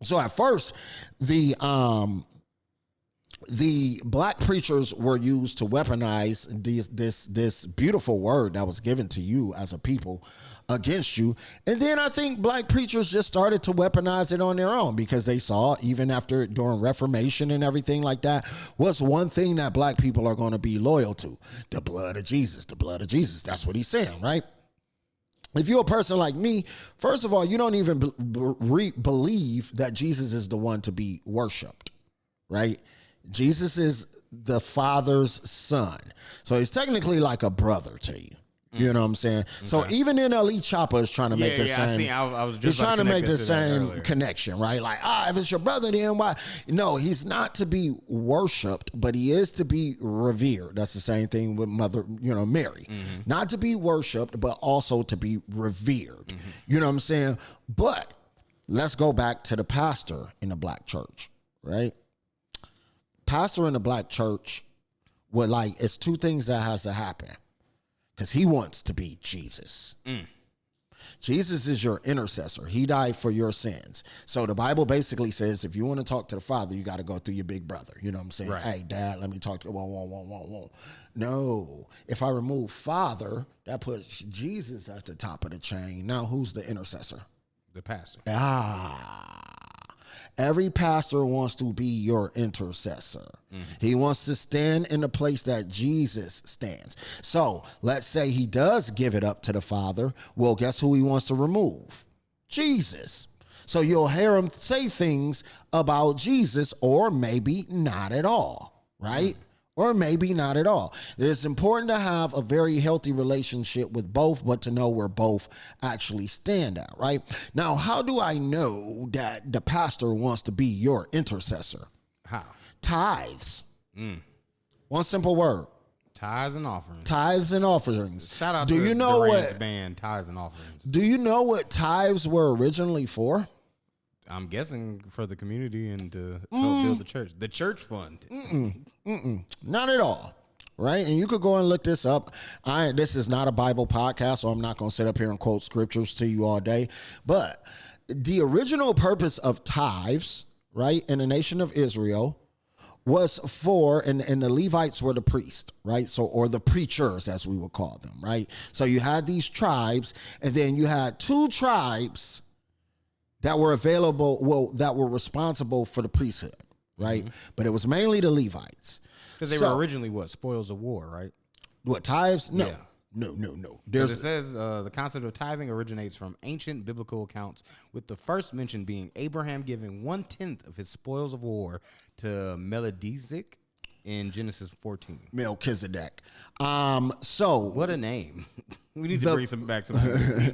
So at first, the black preachers were used to weaponize this beautiful word that was given to you as a people against you. And then I think black preachers just started to weaponize it on their own, because they saw, even after during Reformation and everything like that, what's one thing that black people are going to be loyal to? The blood of Jesus, the blood of Jesus. That's what he's saying, right? If you're a person like me, first of all, you don't even believe that Jesus is the one to be worshiped, right? Jesus is the Father's son. So he's technically like a brother to you. You know what I'm saying? Okay. So even in Elite Chopper is trying to make the same. I was just he's trying to make the same earlier. connection, right? Like, if it's your brother, then why? No, he's not to be worshipped, but he is to be revered. That's the same thing with Mother, Mary. Mm-hmm. Not to be worshipped, but also to be revered. Mm-hmm. You know what I'm saying? But let's go back to the pastor in the black church, right? Pastor in the black church would it's two things that has to happen. Because he wants to be Jesus. Jesus is your intercessor. He died for your sins. So the Bible basically says, if you want to talk to the Father, you got to go through your big brother. You know what I'm saying? Right. Hey, Dad, let me talk to you. Whoa. No. If I remove Father, that puts Jesus at the top of the chain. Now, who's the intercessor? The pastor. Every pastor wants to be your intercessor. Mm-hmm. He wants to stand in the place that Jesus stands. So let's say he does give it up to the Father. Well, guess who he wants to remove? Jesus. So you'll hear him say things about Jesus, or maybe not at all, right? Or maybe not at all. It's important to have a very healthy relationship with both, but to know where both actually stand at, right? Now, how do I know that the pastor wants to be your intercessor? How? Tithes. One simple word. Tithes and offerings. Tithes and offerings. Shout out to the Durant's band, Tithes and Offerings. Do you know what tithes were originally for? I'm guessing for the community and to help build the church. The church fund. Not at all. Right? And you could go and look this up. This is not a Bible podcast, so I'm not going to sit up here and quote scriptures to you all day. But the original purpose of tithes, right, in the nation of Israel was for, and the Levites were the priests, right? So, or the preachers, as we would call them, right? So you had these tribes, and then you had two tribes that were that were responsible for the priesthood, right? Mm-hmm. But it was mainly the Levites. Because they were originally spoils of war, right? What, tithes? No. Yeah. No. Because it says the concept of tithing originates from ancient biblical accounts, with the first mention being Abraham giving 1/10 of his spoils of war to Melchizedek in Genesis 14. Melchizedek. So what a name. We need to bring some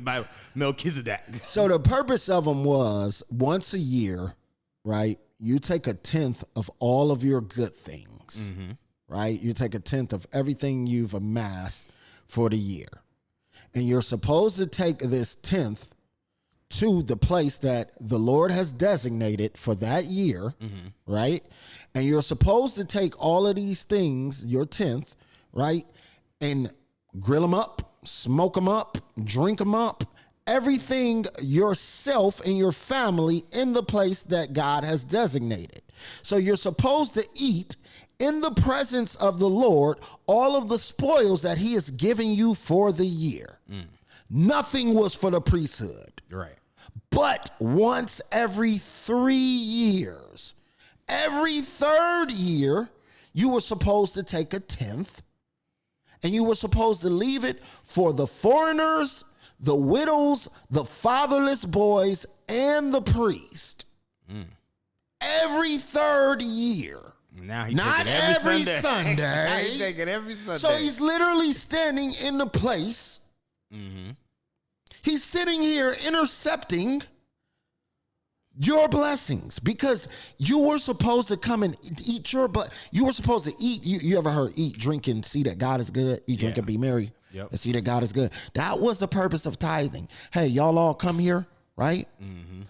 by Melchizedek. So the purpose of them was once a year, right? You take 1/10 of all of your good things, right? You take 1/10 of everything you've amassed for the year. And you're supposed to take this 1/10 to the place that the Lord has designated for that year, right? And you're supposed to take all of these things, your 1/10, right? And grill them up, smoke them up, drink them up, everything yourself and your family in the place that God has designated. So you're supposed to eat in the presence of the Lord all of the spoils that he has given you for the year. Nothing was for the priesthood. Right. But once every 3 years, every third year, you were supposed to take 1/10, and you were supposed to leave it for the foreigners, the widows, the fatherless boys, and the priest. every third year. Now he Not taking every Sunday. Sunday. Now he taking every Sunday. So he's literally standing in the place. He's sitting here intercepting your blessings because you were supposed to come and eat your you were supposed to eat. You ever heard eat, drink, and see that God is good? Eat, drink, and be merry. Yep. And see that God is good. That was the purpose of tithing. Hey, y'all all come here, right? And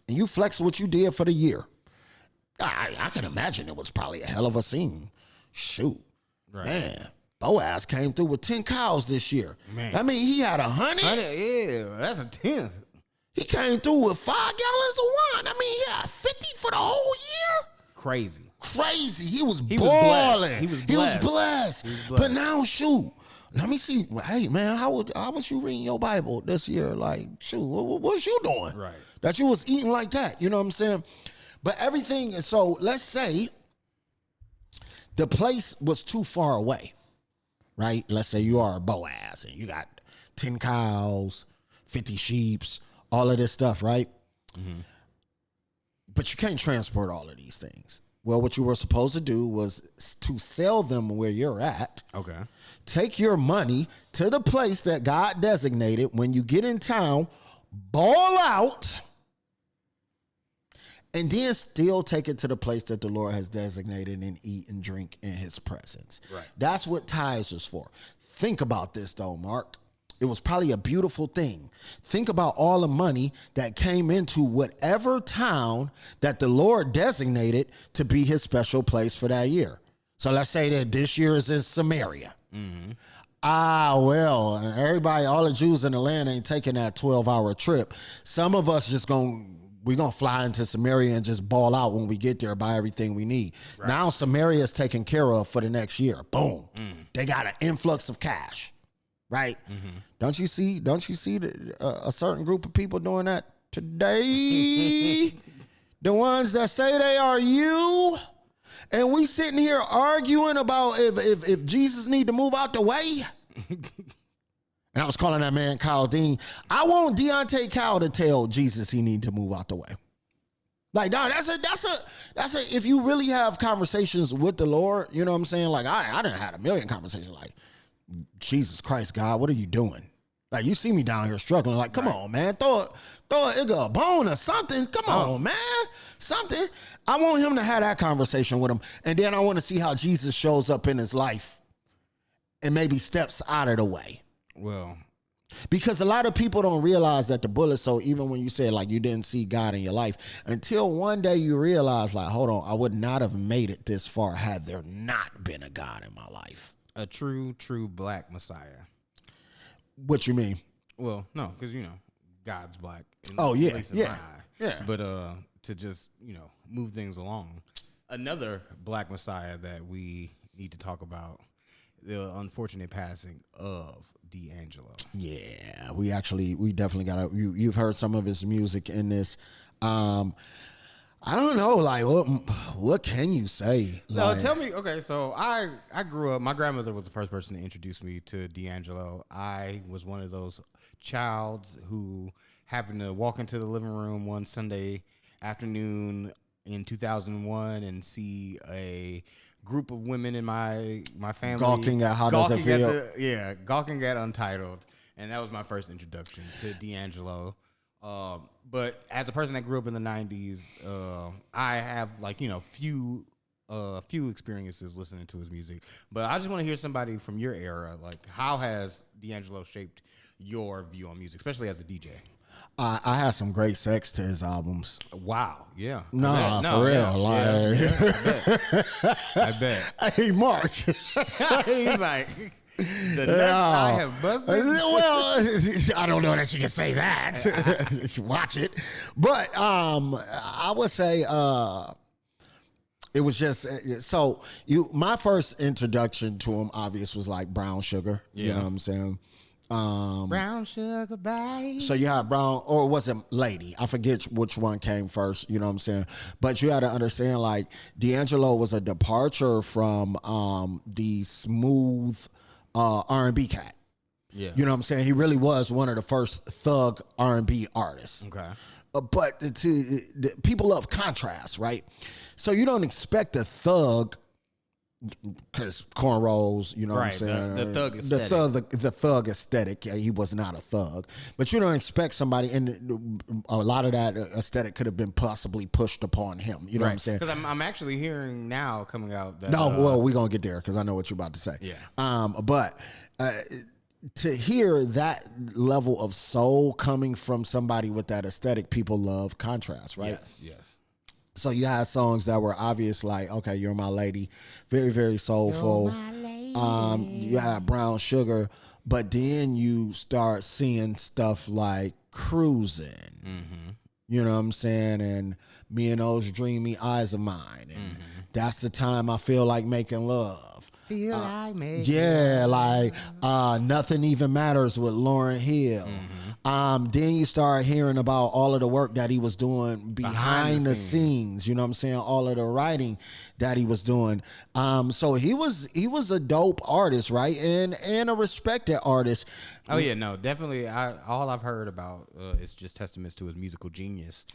you flex what you did for the year. I can imagine it was probably a hell of a scene. Shoot. Right. Man, Boaz came through with 10 cows this year. Man. I mean, he had 100. Yeah, that's a 10th. He came through with 5 gallons of wine. I mean, he had 50 for the whole year. Crazy. He was was balling. blessed. He was He was blessed. blessed. He was blessed. But now, shoot. Let me see. Hey, man, how was you reading your Bible this year? Like, shoot, what was you doing? Right. That you was eating like that. You know what I'm saying? But everything, so let's say the place was too far away, right? Let's say you are a Boaz and you got 10 cows, 50 sheeps, all of this stuff, right? But you can't transport all of these things. Well, what you were supposed to do was to sell them where you're at. Okay. Take your money to the place that God designated. When you get in town, ball out, and then still take it to the place that the Lord has designated and eat and drink in his presence. Right. That's what tithes is for. Think about this though, Mark. It was probably a beautiful thing. Think about all the money that came into whatever town that the Lord designated to be his special place for that year. So let's say that this year is in Samaria. Well, everybody, all the Jews in the land ain't taking that 12-hour trip. Some of us we're going to fly into Samaria and just ball out when we get there, buy everything we need. Right. Now Samaria is taken care of for the next year. Boom. They got an influx of cash, right? Don't you see a certain group of people doing that today? The ones that say they are you. And we sitting here arguing about if Jesus need to move out the way. And I was calling that man Kyle Dean. I want Deontay Kyle to tell Jesus he need to move out the way. Like, dog, that's a. If you really have conversations with the Lord, you know what I'm saying? Like, I done had a million conversations. Like, Jesus Christ, God, what are you doing? Like, you see me down here struggling. Like, come on, man, throw a bone or something. Come on, man, something. I want him to have that conversation with him, and then I want to see how Jesus shows up in his life, and maybe steps out of the way. Well, because a lot of people don't realize that the bullet. So even when you said like you didn't see God in your life, until one day you realize like, hold on, I would not have made it this far had there not been a God in my life. a true black Messiah. What you mean? Well, no, because God's black. Oh yeah, at least in my eye. yeah. But to just move things along, another black Messiah that we need to talk about, the unfortunate passing of D'Angelo. Yeah, we definitely got to. You've heard some of his music in this. I don't know, like what can you say? No, Like, tell me. Okay, so I grew up. My grandmother was the first person to introduce me to D'Angelo. I was one of those childs who happened to walk into the living room one Sunday afternoon in 2001 and see a group of women in my family Gawking at How Does It Feel? Gawking at Untitled, and that was my first introduction to D'Angelo. But as a person that grew up in the 90s, I have few experiences listening to his music. But I just want to hear somebody from your era, like how has D'Angelo shaped your view on music, especially as a DJ? I had some great sex to his albums. Wow, yeah. No, for real. I bet. Hey, Mark. He's like, the nuts I have busted. Well, I don't know that you can say that. Watch it. But I would say it was just so my first introduction to him obviously was like Brown Sugar. You know what I'm saying? Brown Sugar, babe. So you had Brown, or was it Lady? I forget which one came first, you know what I'm saying? But you had to understand, like, D'Angelo was a departure from the smooth R&B cat. Yeah. You know what I'm saying? He really was one of the first thug R&B artists. Okay. But people love contrast, right? So you don't expect a thug, because cornrows, you know Right, what I'm saying? the thug aesthetic. The thug aesthetic. Yeah, he was not a thug. But you don't expect somebody, and a lot of that aesthetic could have been possibly pushed upon him. You know what I'm saying? Because I'm actually hearing now coming out that No, well, we're going to get there because I know what you're about to say. Yeah. But to hear that level of soul coming from somebody with that aesthetic, people love contrast, right? Yes. So you had songs that were obvious, like, okay, You're My Lady, very, very soulful. You had Brown Sugar, but then you start seeing stuff like Cruising. Mm-hmm. You know what I'm saying? And Me and Those Dreamy Eyes of Mine. And That's the Time I Feel Like Making Love. Feel like me. Yeah, like Nothing Even Matters with Lauryn Hill. Then you start hearing about all of the work that he was doing behind the scenes. You know what I'm saying? All of the writing that he was doing. So he was a dope artist, right? And a respected artist. Oh yeah, no, definitely. All I've heard about is just testaments to his musical genius.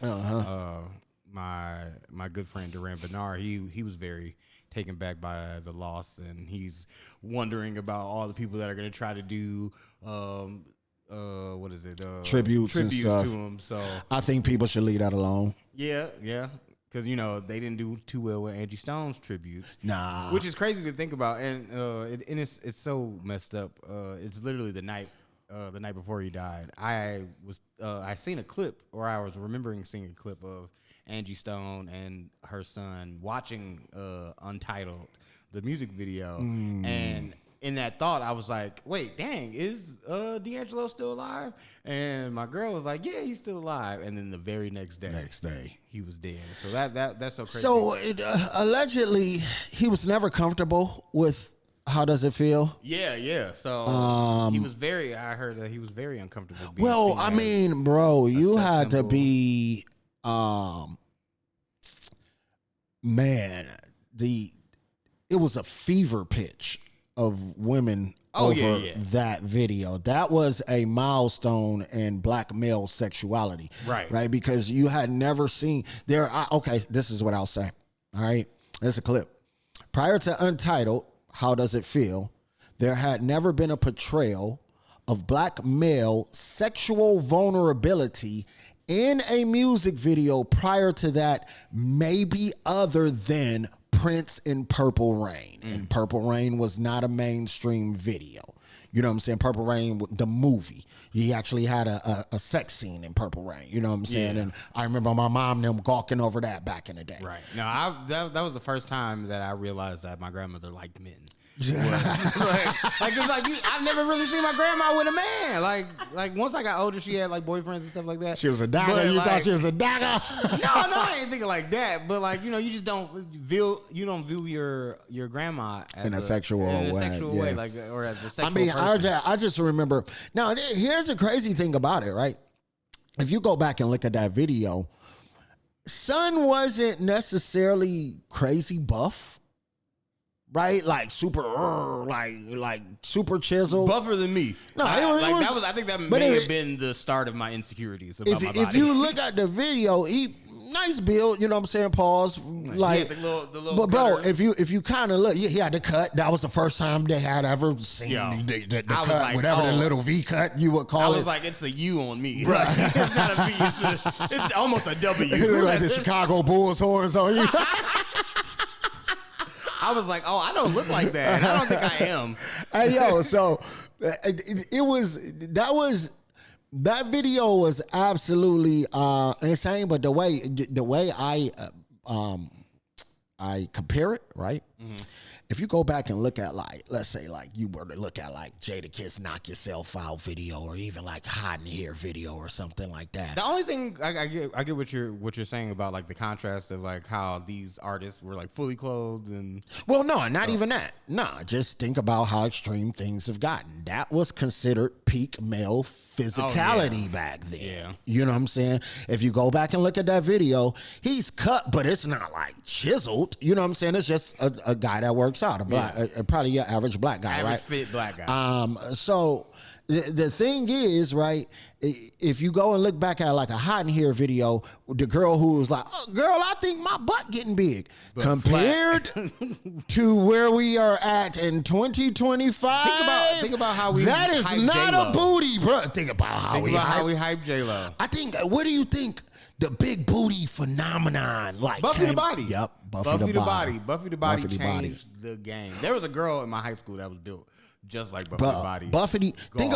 My good friend Duran Bernard, he was very taken back by the loss, and he's wondering about all the people that are going to try to do what is it? Tributes and to stuff. him. So I think people should leave that alone. yeah, because they didn't do too well with Angie Stone's tributes. Nah. Which is crazy to think about, and it's so messed up. It's literally the night before he died. I seen a clip, or I was remembering seeing a clip of Angie Stone and her son watching Untitled, the music video, and in that thought, I was like, "Wait, dang, is D'Angelo still alive?" And my girl was like, "Yeah, he's still alive." And then the very next day, he was dead. So that's so crazy. So allegedly, he was never comfortable with How Does It Feel? Yeah. So he was I heard that he was very uncomfortable. Well, I mean, bro, you had to symbol. be, man, it was a fever pitch of women over that video. That was a milestone in black male sexuality. Right. Because you had never seen okay, this is what I'll say. All right. There's a clip. Prior to Untitled, How Does It Feel? There had never been a portrayal of black male sexual vulnerability in a music video prior to that, maybe other than Prince in Purple Rain. And Purple Rain was not a mainstream video. You know what I'm saying? Purple Rain, the movie. He actually had a sex scene in Purple Rain. You know what I'm saying? Yeah. And I remember my mom and them gawking over that back in the day. Right. No, that was the first time that I realized that my grandmother liked men. I've never really seen my grandma with a man. Like once I got older, she had like boyfriends and stuff like that. She was a dagger. But, You thought she was a dagger? No, I ain't thinking like that. But you just don't view your grandma as In a sexual way, like, or as a sexual I mean, person. I just remember. Now, here's the crazy thing about it, right? If you go back and look at that video, son wasn't necessarily crazy buff. Right, like super, like super chiseled, buffer than me. No, I think that may have been the start of my insecurities about my body. If you look at the video, he nice build. You know what I'm saying? Pause. Like the little. But bro, cutters. if you kind of look, he had the cut. That was the first time they had ever seen the cut, like, whatever the little V cut you would call it. I was like, it's a U on me. Right. It's not a V. It's almost a W. You look like the Chicago Bulls horns on you. I was like, oh, I don't look like that. I don't think I am. Hey, yo, so that video was absolutely insane. But the way I compare it, right? Mm-hmm. If you go back and look at, like, let's say, like, you were to look at like Jadakiss Knock Yourself Out video, or even like Hot in Here video or something like that. The only thing I get what you're saying about like the contrast of like how these artists were like fully clothed and not even that. No, just think about how extreme things have gotten. That was considered peak male physicality back then. Yeah. You know what I'm saying? If you go back and look at that video, he's cut, but it's not like chiseled. You know what I'm saying? It's just a guy that works out, probably your average black guy, right? Average fit black guy. So The thing is, right, if you go and look back at like a Hot in Here video, the girl who was like, oh, girl, I think my butt getting big. But compared to where we are at in 2025. Think about how we that is hype not J-Lo. a booty, bro. Think about how we hype J-Lo. I think, what do you think the big booty phenomenon like? Buffy the Body. Yep, Buffy the Body. Buffy the Body Buffy the Body. changed the game. There was a girl in my high school that was built just like Buffy the Body. Think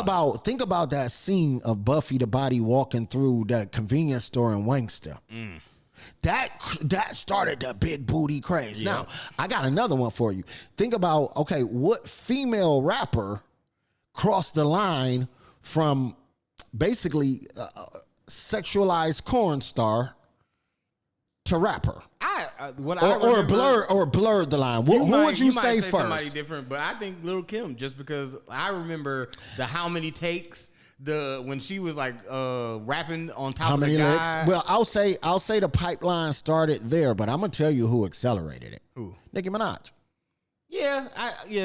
about that scene of Buffy the Body walking through that convenience store in Wangster. That started the big booty craze. Yeah. Now, I got another one for you. Think about, okay, what female rapper crossed the line from basically sexualized corn star to rapper? Or blurred the line. Who would you say might first? Somebody different, but I think Lil' Kim, just because I remember the How Many Takes, when she was like rapping on top of the guy. Well, I'll say the pipeline started there, but I'm gonna tell you who accelerated it. Who? Nicki Minaj. Yeah,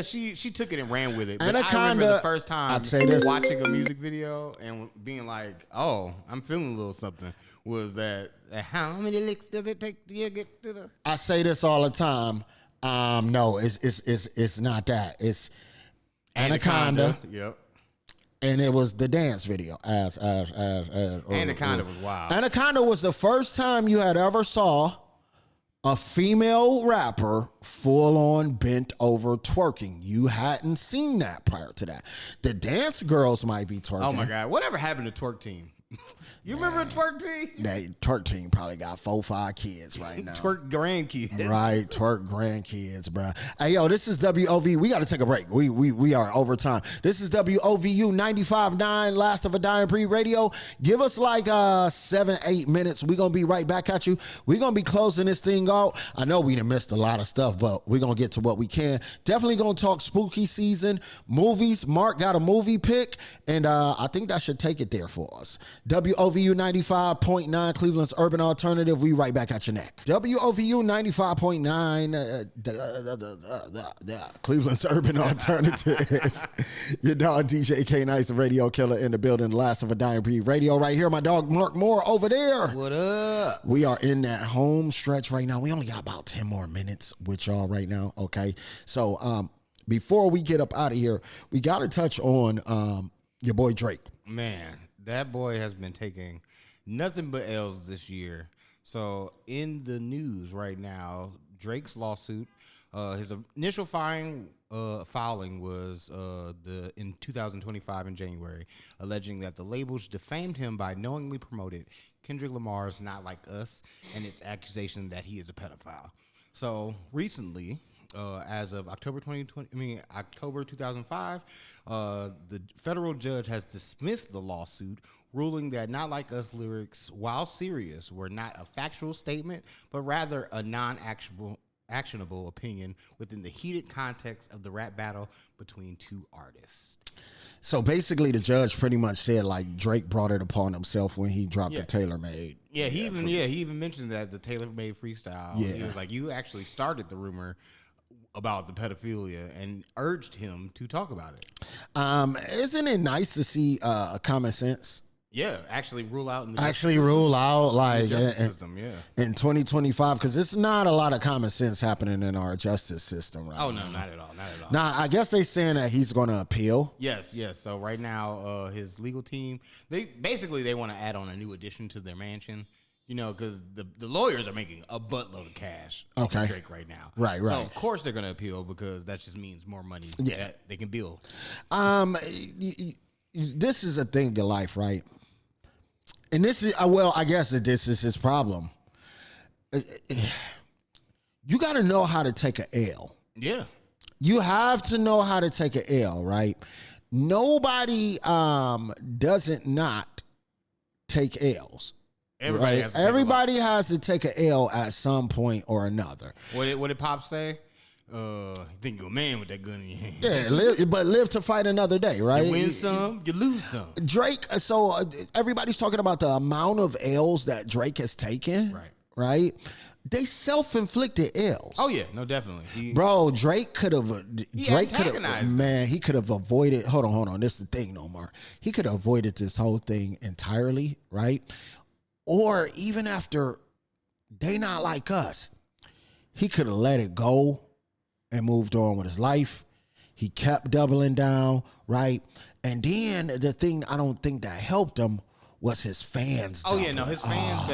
she took it and ran with it. But Anaconda, I remember the first time I'd say this. watching a music video and being like, "Oh, I'm feeling a little something." Was that how many licks does it take to get to the? I say this all the time. No, it's not that. It's Anaconda. Yep. And it was the dance video. Anaconda was wild. Anaconda was the first time you had ever saw a female rapper full on bent over twerking. You hadn't seen that prior to that. The dance girls might be twerking. Oh my God! Whatever happened to Twerk Team? You remember Twerk Team? That Twerk Team probably got 4-5 kids right now. Twerk grandkids. Right, twerk grandkids, bro. Hey, yo, this is WOV. We got to take a break. We are over time. This is WOVU 95.9, Last of a Dying Breed Radio. Give us like 7-8 minutes. We're going to be right back at you. We're going to be closing this thing out. I know we done missed a lot of stuff, but we're going to get to what we can. Definitely going to talk spooky season, movies. Mark got a movie pick, and I think that should take it there for us. WOVU 95.9, Cleveland's Urban Alternative. We right back at your neck. WOVU 95.9, Cleveland's Urban Alternative. Your dog DJ K Nice, the radio killer in the building. Last of a Dying Breed Radio right here. My dog Mark Moore over there. What up? We are in that home stretch right now. We only got about 10 more minutes with y'all right now. Okay. So before we get up out of here, we got to touch on your boy Drake. Man, that boy has been taking nothing but L's this year. So in the news right now, Drake's lawsuit, his initial filing was in 2025 in January, alleging that the labels defamed him by knowingly promoted Kendrick Lamar's "Not Like Us" and its accusation that he is a pedophile. So recently, as of October 2005, the federal judge has dismissed the lawsuit, ruling that "Not Like Us" lyrics, while serious, were not a factual statement, but rather a non-actionable opinion within the heated context of the rap battle between two artists. So basically, the judge pretty much said like Drake brought it upon himself when he dropped the TaylorMade. Yeah, he even mentioned that the TaylorMade freestyle. Yeah. He was like, you actually started the rumor about the pedophilia and urged him to talk about it. Isn't it nice to see common sense? Yeah, actually rule out in the justice system, yeah. In 2025, because it's not a lot of common sense happening in our justice system right now. Oh, no, not at all. Now, I guess they're saying that he's going to appeal. Yes. So right now, his legal team, they want to add on a new addition to their mansion. You know, because the lawyers are making a buttload of cash on Drake right now. Right. So, of course, they're going to appeal because that just means more money that they can bill. This is a thing in life, right? And this is, I guess that this is his problem. You got to know how to take an L. Yeah. You have to know how to take an L, right? Nobody doesn't not take L's. Everybody has to take an L at some point or another. What did Pop say? You think you're a man with that gun in your hand. Yeah, live to fight another day, right? You win some, you lose some. Drake, so everybody's talking about the amount of L's that Drake has taken. Right. right? They self-inflicted L's. Oh yeah, no, definitely. Bro, Drake could have. antagonized him. Man, he could have avoided. Hold on. This is the thing, no more. He could have avoided this whole thing entirely, right? Or even after They Not Like Us, he could have let it go and moved on with his life. He kept doubling down, right? And then the thing I don't think that helped him was his fans. Oh yeah, no, his fan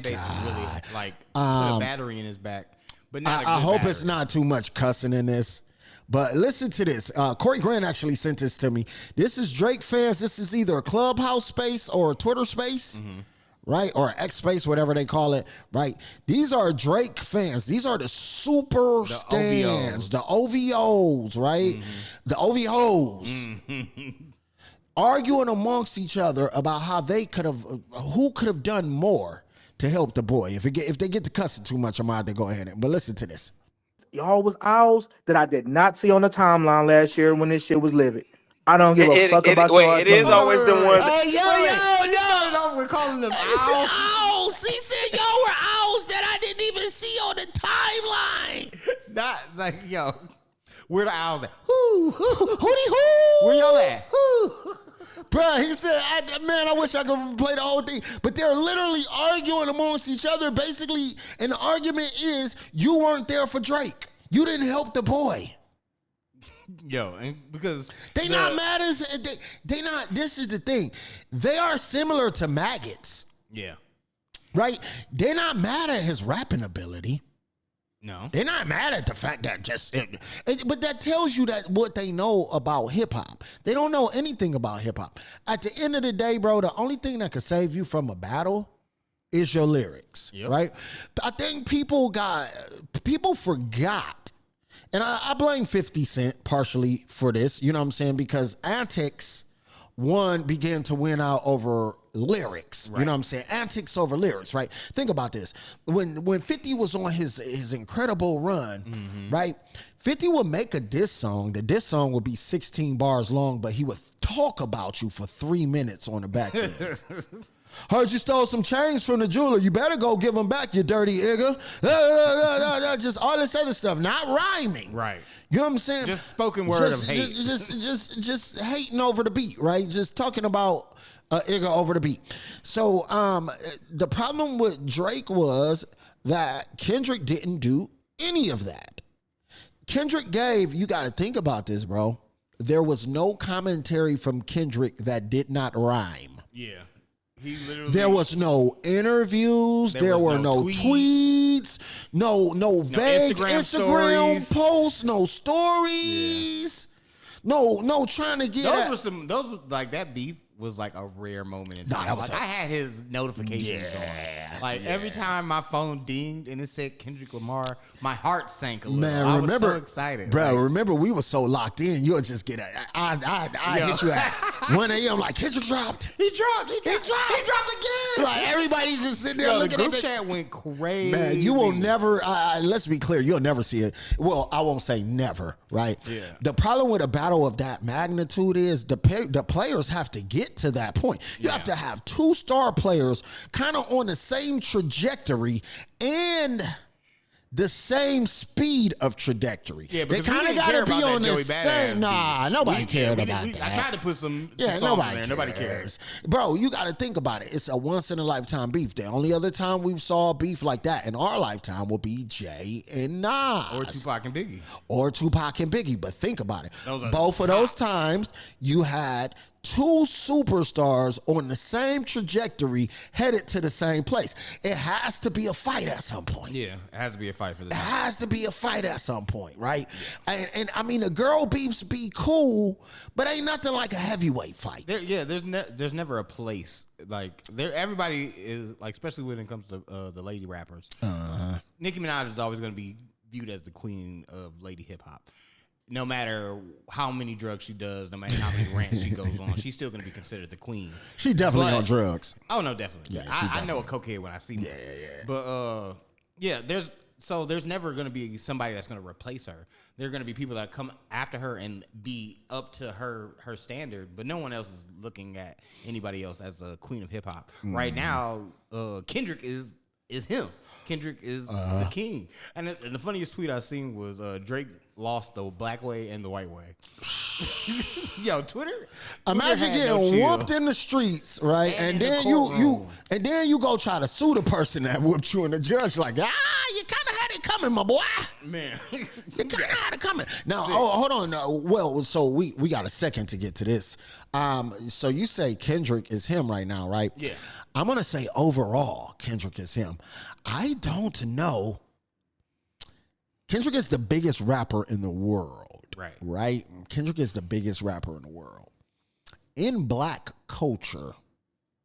base was really like put a battery in his back. But not. I hope it's not too much cussing in this. But listen to this. Corey Grant actually sent this to me. This is Drake fans. This is either a Clubhouse space or a Twitter space. Right? Or X space, whatever they call it, right? These are Drake fans. These are the super stands, the OVOs, right? The OVOs. Arguing amongst each other about how they could have, who could have done more to help the boy. If they get to cussing too much, I'm out to go ahead and, but listen to this. Y'all was owls that I did not see on the timeline last year when this shit was livid. I don't give a fuck about y'all. It is always the one. Hey, yo. We're calling them Owls. owls. He said y'all were owls that I didn't even see on the timeline. Not like yo. Where the owls at? Hootie hoo. Where y'all at? Bruh, he said, man, I wish I could play the whole thing. But they're literally arguing amongst each other, basically. And the argument is, you weren't there for Drake. You didn't help the boy. Yo, and because They not mad as they not. This is the thing. They are similar to maggots, yeah, right? They're not mad at his rapping ability. no, They're not mad at the fact that but that tells you that what they know about hip hop. They don't know anything about hip hop. At the end of the day, bro, the only thing that could save you from a battle is your lyrics, right? I think people forgot. And I blame 50 Cent partially for this, you know what I'm saying? Because Antics, began to win out over lyrics. Right. You know what I'm saying? Antics over lyrics, right? Think about this. When 50 was on his incredible run, right? 50 would make a diss song. The diss song would be 16 bars long, but he would talk about you for 3 minutes on the back end. Heard you stole some chains from the jeweler. You better go give them back, you dirty nigga. Just all this other stuff, not rhyming. right. You know what I'm saying? Just spoken word of hate. Just hating over the beat, right? Just talking about nigga over the beat. So the problem with Drake was that Kendrick didn't do any of that. Kendrick you got to think about this, bro. There was no commentary from Kendrick that did not rhyme. Yeah. There was no interviews. There were no tweets. No vague Instagram posts. No stories. Yeah. No trying to get. Those like that beef was like a rare moment in time. I had his notifications on. Like every time my phone dinged and it said Kendrick Lamar, my heart sank a little. Man, I was so excited. Bro, remember we were so locked in, you'll just get I hit you at 1 a.m. like Kendrick dropped. He dropped again. Like everybody's just sitting there looking at the group chat went crazy. Man, you will never let's be clear, you'll never see it. Well, I won't say never, right? Yeah. The problem with a battle of that magnitude is the players have to get to that point. You have to have 2 star players kind of on the same trajectory and the same speed of trajectory. Yeah, they kind of got to be on the same. Nah, nobody cared about that. I tried to put some songs nobody in there. Nobody cares. Bro, you got to think about it. It's a once in a lifetime beef. The only other time we saw beef like that in our lifetime will be Jay and Nas. Or Tupac and Biggie. But think about it. Both of those times, you had 2 superstars on the same trajectory headed to the same place. It has to be a fight at some point. Yeah, it has to be a fight for this. It has to be a fight at some point, right? Yeah. And I mean, the girl beefs be cool, but ain't nothing like a heavyweight fight. There's never a place like there. Everybody is like, especially when it comes to the lady rappers. Nicki Minaj is always going to be viewed as the queen of lady hip hop. No matter how many drugs she does, no matter how many rants she goes on, she's still going to be considered the queen. She definitely on drugs. Oh, no, definitely. Yeah, I know a cokehead when I see one. Yeah. But, there's never going to be somebody that's going to replace her. There are going to be people that come after her and be up to her standard, but no one else is looking at anybody else as a queen of hip-hop. Mm. Right now, Kendrick is is him. Kendrick is the king. And the funniest tweet I seen was Drake lost the black way and the white way. Yo, Twitter. Imagine getting whooped in the streets, right? And then you go try to sue the person that whooped you, and the judge like, you kind of had it coming, my boy. Man, you kind of had it coming. Now, hold on. Well, so we got a second to get to this. So you say Kendrick is him right now, right? Yeah. I'm gonna say overall Kendrick is him. I don't know. Kendrick is the biggest rapper in the world. Right? Kendrick is the biggest rapper in the world. In black culture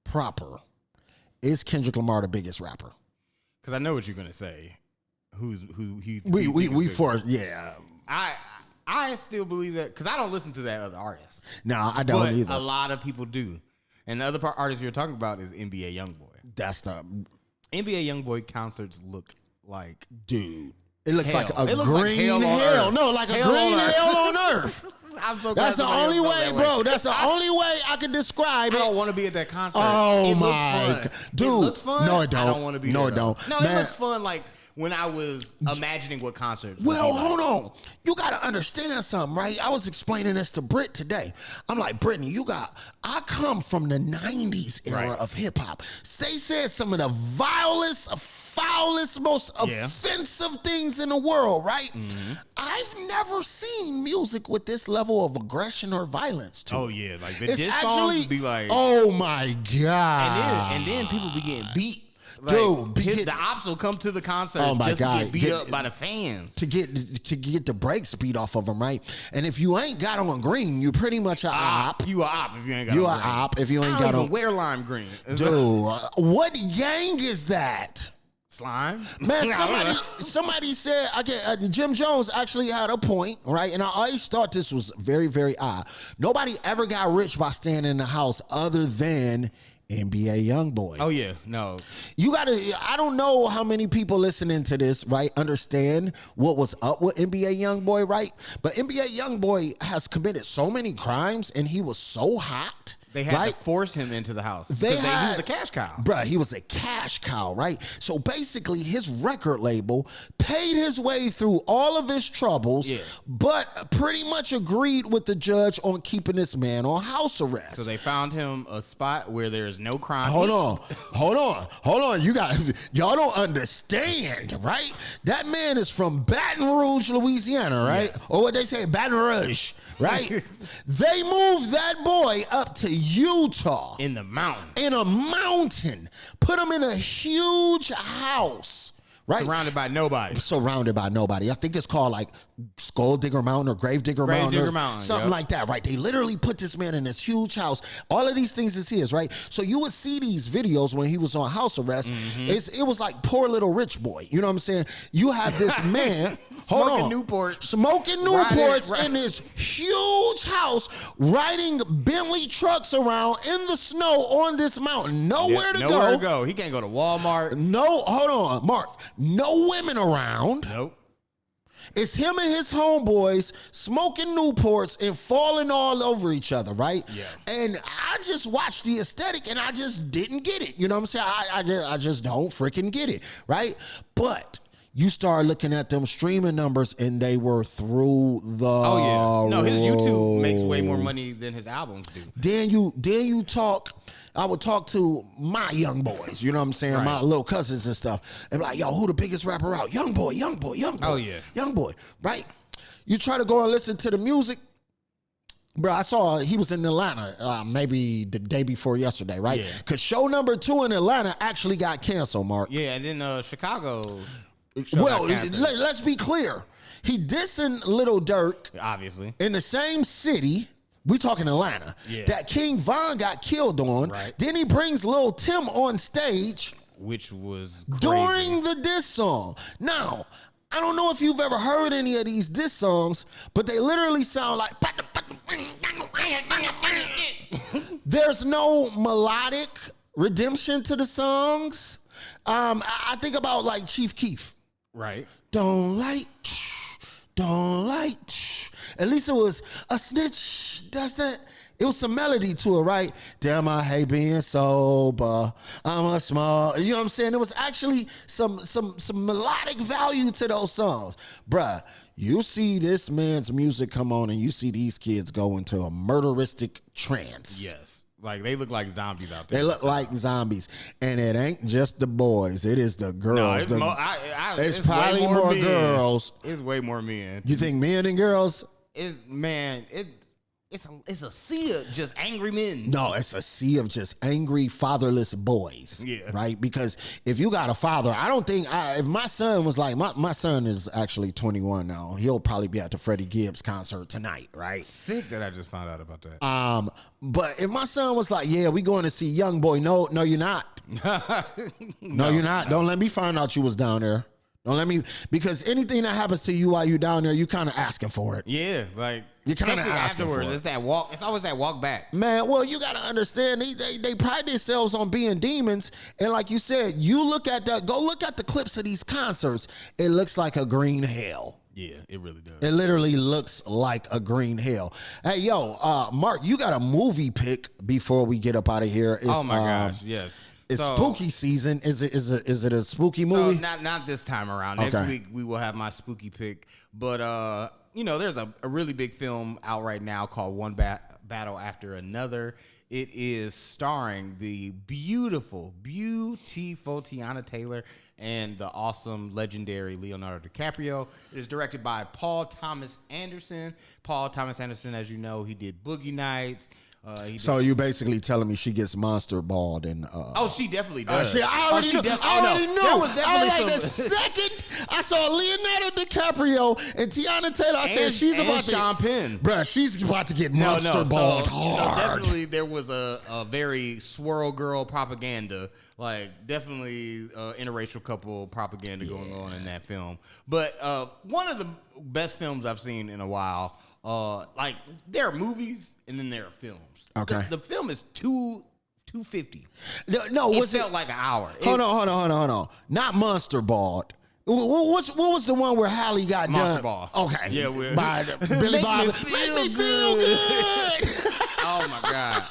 proper, is Kendrick Lamar the biggest rapper? Because I know what you're gonna say. We forced, yeah. I still believe that because I don't listen to that other artist. No, I don't either. A lot of people do. And the other artist you're talking about is NBA YoungBoy. That's the NBA YoungBoy concerts look like, dude. It looks hell. like a It looks green like hell. hell. No, like hell a green on hell on earth. I'm so glad That's the somebody only else felt way, that bro. That's the only way I can describe I it. don't want to be at that concert. Oh it my looks fun. dude. It looks fun. No, it don't. I don't want to be No, there. it don't. No, Man. it looks fun. Like when I was imagining what concerts. Well, would be like. hold on. You got to understand something, right? I was explaining this to Britt today. I'm like, Brittany, I come from the 90s era of hip hop. They said some of the vilest, foulest, most offensive things in the world, right? Mm-hmm. I've never seen music with this level of aggression or violence to Oh, it. yeah. Like the diss songs be like. Oh, my God. And then people be getting beat. Like, Dude, the ops will come to the concert to get beat up by the fans. To get the brakes beat off of them, right? And if you ain't got on green, you pretty much a op. You a op if you ain't got You on a green. op if you ain't I got don't on. even wear lime green. Dude, what gang is that? Slime? Man, somebody said, Jim Jones actually had a point, right? And I always thought this was very, very odd. Nobody ever got rich by staying in the house other than NBA YoungBoy. Oh, yeah. No. I don't know how many people listening to this, right, understand what was up with NBA YoungBoy, right? But NBA YoungBoy has committed so many crimes and he was so hot. They had to force him into the house. He was a cash cow. Bruh, he was a cash cow, right? So basically, his record label paid his way through all of his troubles, but pretty much agreed with the judge on keeping this man on house arrest. So they found him a spot where there's no crime. Hold on. Y'all don't understand, right? That man is from Baton Rouge, Louisiana, right? Yes. Or what they say, Baton Rouge, right? They moved that boy up to Utah. In the mountain. In a mountain. Put him in a huge house. Right? Surrounded by nobody. I think it's called like Skull Digger Mountain or Grave Digger Mountain. Something like that, right? They literally put this man in this huge house. All of these things is his, right? So you would see these videos when he was on house arrest. Mm-hmm. It was like Poor Little Rich Boy. You know what I'm saying? You have this man smoking Newports in this huge house, riding Bentley trucks around in the snow on this mountain. Nowhere to go. He can't go to Walmart. No, hold on, Mark. No women around. Nope. It's him and his homeboys smoking Newports and falling all over each other, right? Yeah. And I just watched the aesthetic and I just didn't get it. You know what I'm saying? I just don't freaking get it, right? But you start looking at them streaming numbers and they were through the his YouTube makes way more money than his albums do. Then you talk. I would talk to my young boys, you know what I'm saying, my little cousins and stuff, and be like, yo, who the biggest rapper out? Young boy. Oh, yeah. Young boy, right? You try to go and listen to the music. Bro, I saw he was in Atlanta maybe the day before yesterday, right? Yeah. Because show number 2 in Atlanta actually got canceled, Mark. Yeah, and then Chicago. Well, let's be clear. He dissing Lil Durk. Obviously. In the same city. We talking Atlanta. Yeah. That King Von got killed on. Right. Then he brings Lil Tim on stage. Which was crazy. During the diss song. Now, I don't know if you've ever heard any of these diss songs, but they literally sound like... There's no melodic redemption to the songs. I think about like Chief Keef. Right. Don't like... At least it was a snitch doesn't It was some melody to it, right? Damn, I hate being sober. I'm a small. You know what I'm saying? There was actually some melodic value to those songs, bruh. You see this man's music come on, and you see these kids go into a murderistic trance. Yes. Like, they look like zombies out there. They look like zombies, and it ain't just the boys; it is the girls. No, it's it's probably way more men. girls. It's way more men. You think men and girls? It's a sea of just angry men. No, it's a sea of just angry, fatherless boys. Yeah. Right? Because if you got a father, I don't think, if my son was like, my son is actually 21 now. He'll probably be at the Freddie Gibbs concert tonight, right? Sick that I just found out about that. But if my son was like, yeah, we going to see Young Boy. No, you're not. No, you're not. Don't let me find out you was down there. Don't let me, because anything that happens to you while you're down there, you kind of asking for it. Yeah, like, You kinda especially asking for afterwards. it. It's that walk. It's always that walk back. Man, well, you got to understand, they pride themselves on being demons. And like you said, you look at that, go look at the clips of these concerts. It looks like a green hell. Yeah, it really does. It literally looks like a green hell. Hey, yo, Mark, you got a movie pick before we get up out of here. It's, Oh my gosh, yes. It's So- spooky season. Is it a spooky So movie? not this time around. Next Okay. week we will have my spooky pick. But there's a really big film out right now called One Battle After Another. It is starring the beautiful Tiana Taylor and the awesome, legendary Leonardo DiCaprio. It is directed by Paul Thomas Anderson. Paul Thomas Anderson, as you know, he did Boogie Nights. So you basically telling me she gets monster balled and Oh, she definitely does. I already knew. I I know. was like the second I saw Leonardo DiCaprio and Tiana Taylor, I said she's about to. Sean Penn. Bruh, she's about to get monster balled hard. So definitely there was a very swirl girl propaganda, like definitely interracial couple propaganda going on in that film. But one of the best films I've seen in a while. Like there are movies and then there are films. Okay. The film is 250. No, It was felt like an hour. Hold on. Not monster balled. What was the one where Halle got Monster done? Ball. Okay. Yeah, by Billy Make Bob. me feel Make me feel good. Oh my god!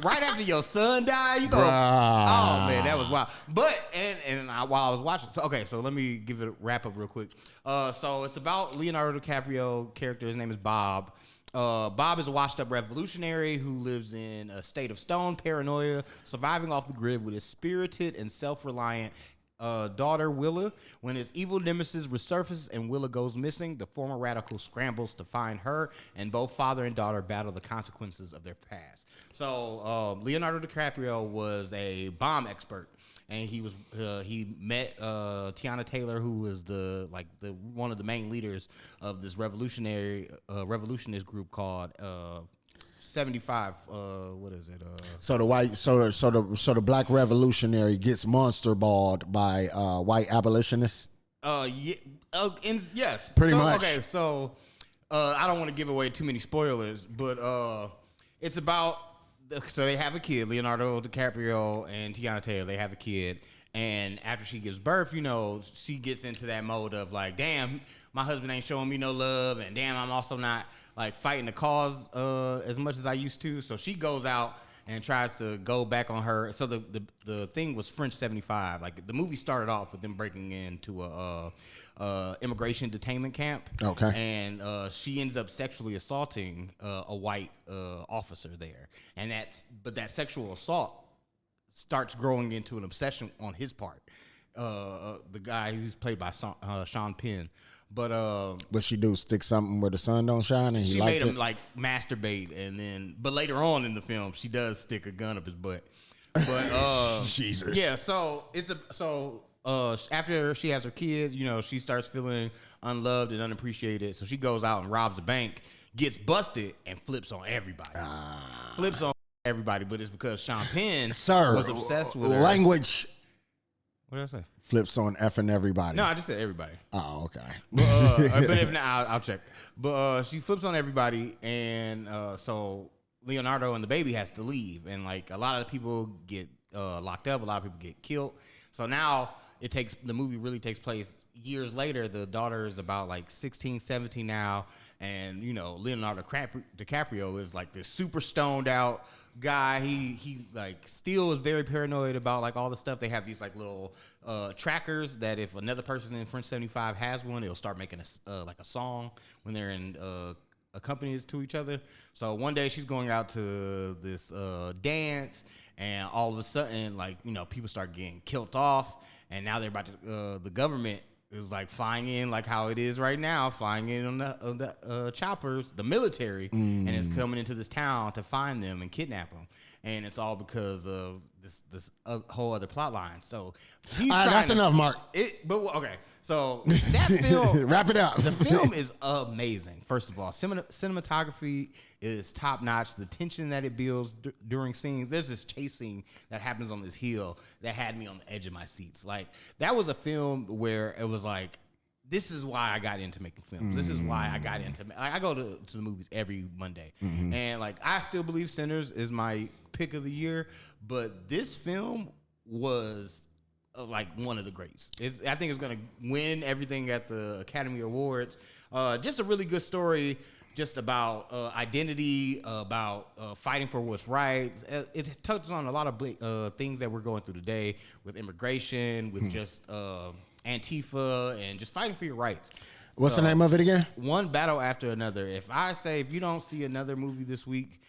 Right after your son died, you go. Bruh. Oh man, that was wild. But while I was watching, so let me give it a wrap up real quick. So it's about Leonardo DiCaprio character. His name is Bob. Bob is a washed-up revolutionary who lives in a state of stone paranoia, surviving off the grid with his spirited and self-reliant daughter Willa. When his evil nemesis resurfaces and Willa goes missing, the former radical scrambles to find her, and both father and daughter battle the consequences of their past. So Leonardo DiCaprio was a bomb expert, and he met Tiana Taylor, who was the one of the main leaders of this revolutionist group called 75. What is it? So the black revolutionary gets monster balled by white abolitionists. Yeah. Yes. Pretty much. Okay. So I don't want to give away too many spoilers, but it's about. So they have a kid, Leonardo DiCaprio and Tiana Taylor. They have a kid, and after she gives birth, she gets into that mode of like, damn, my husband ain't showing me no love, and damn, I'm also not like fighting the cause as much as I used to. So she goes out and tries to go back on her. So the thing was French 75. Like the movie started off with them breaking into a immigration detainment camp. Okay. And she ends up sexually assaulting a white officer there. And that sexual assault starts growing into an obsession on his part. The guy who's played by Sean Penn. But she do stick something where the sun don't shine, and he she liked made him it? like masturbate, but later on in the film, she does stick a gun up his butt. But Jesus. yeah. So after she has her kid, she starts feeling unloved and unappreciated. So she goes out and robs a bank, gets busted, and flips on everybody. But it's because Sean Penn was obsessed with her. Language. What did I say? Flips on effing everybody. No, I just said everybody. Oh, okay. But if not, I'll check. But she flips on everybody, and so Leonardo and the baby has to leave, and like a lot of people get locked up, a lot of people get killed. So now the movie really takes place years later. The daughter is about like 16, 17 now, and Leonardo DiCaprio is like this super stoned out guy. He like still is very paranoid about like all the stuff. They have these like little trackers that if another person in French 75 has one, it'll start making like a song when they're in accompanies to each other. So one day she's going out to this dance, and all of a sudden, like, people start getting killed off, and now they're about to, the government is like flying in, like how it is right now, flying in on the choppers, the military, and it's coming into this town to find them and kidnap them. And it's all because of this whole other plot line. So he's that's enough, Mark. Okay, so that film, wrap it up. The film is amazing. First of all, cinematography is top notch. The tension that it builds during scenes. There's this chase scene that happens on this hill that had me on the edge of my seats. Like, that was a film where it was like, this is why I got into making films. This is why I got into. I go to the movies every Monday, and like, I still believe Sinners is my pick of the year, but this film was like one of the greats. I think it's gonna win everything at the Academy Awards. Just a really good story, just about identity, about fighting for what's right. It touches on a lot of things that we're going through today with immigration, with just Antifa, and just fighting for your rights. What's the name of it again? One Battle After Another. If you don't see another movie this week,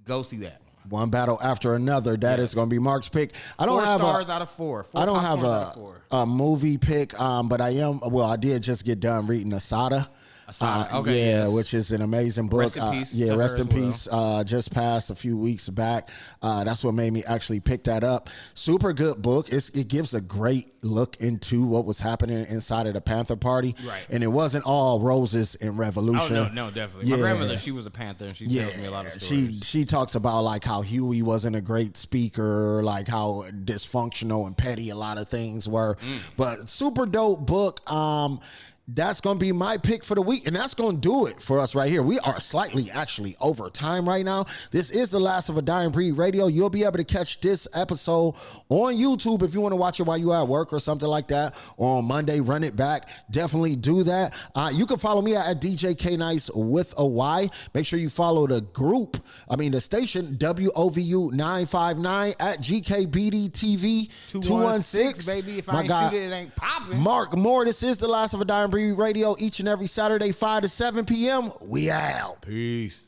go see that. One Battle After Another. That is going to be Mark's pick. I don't 4 have stars out of 4. I don't have a movie pick, but I did just get done reading Asada. Okay, yeah, yes. Which is an amazing book. Rest in peace. Rest in peace. Just passed a few weeks back. That's what made me actually pick that up. Super good book. It gives a great look into what was happening inside of the Panther Party. Right. And it wasn't all roses and revolution. Oh, no, definitely. Yeah. My grandmother, she was a Panther, and she tells me a lot of stories. She talks about like how Huey wasn't a great speaker, like how dysfunctional and petty a lot of things were. But super dope book. That's going to be my pick for the week, and that's going to do it for us right here. We are slightly actually over time right now. This is The Last of a Dying Breed Radio. You'll be able to catch this episode on YouTube if you want to watch it while you're at work or something like that, or on Monday, run it back. Definitely do that. You can follow me at DJ K Nice with a Y. Make sure you follow the station, WOVU 959 at GKBD TV 216. Baby, if I ain't shoot it ain't popping. Mark Moore, this is The Last of a Dying Breed Radio each and every Saturday, 5 to 7 p.m. We out. Peace.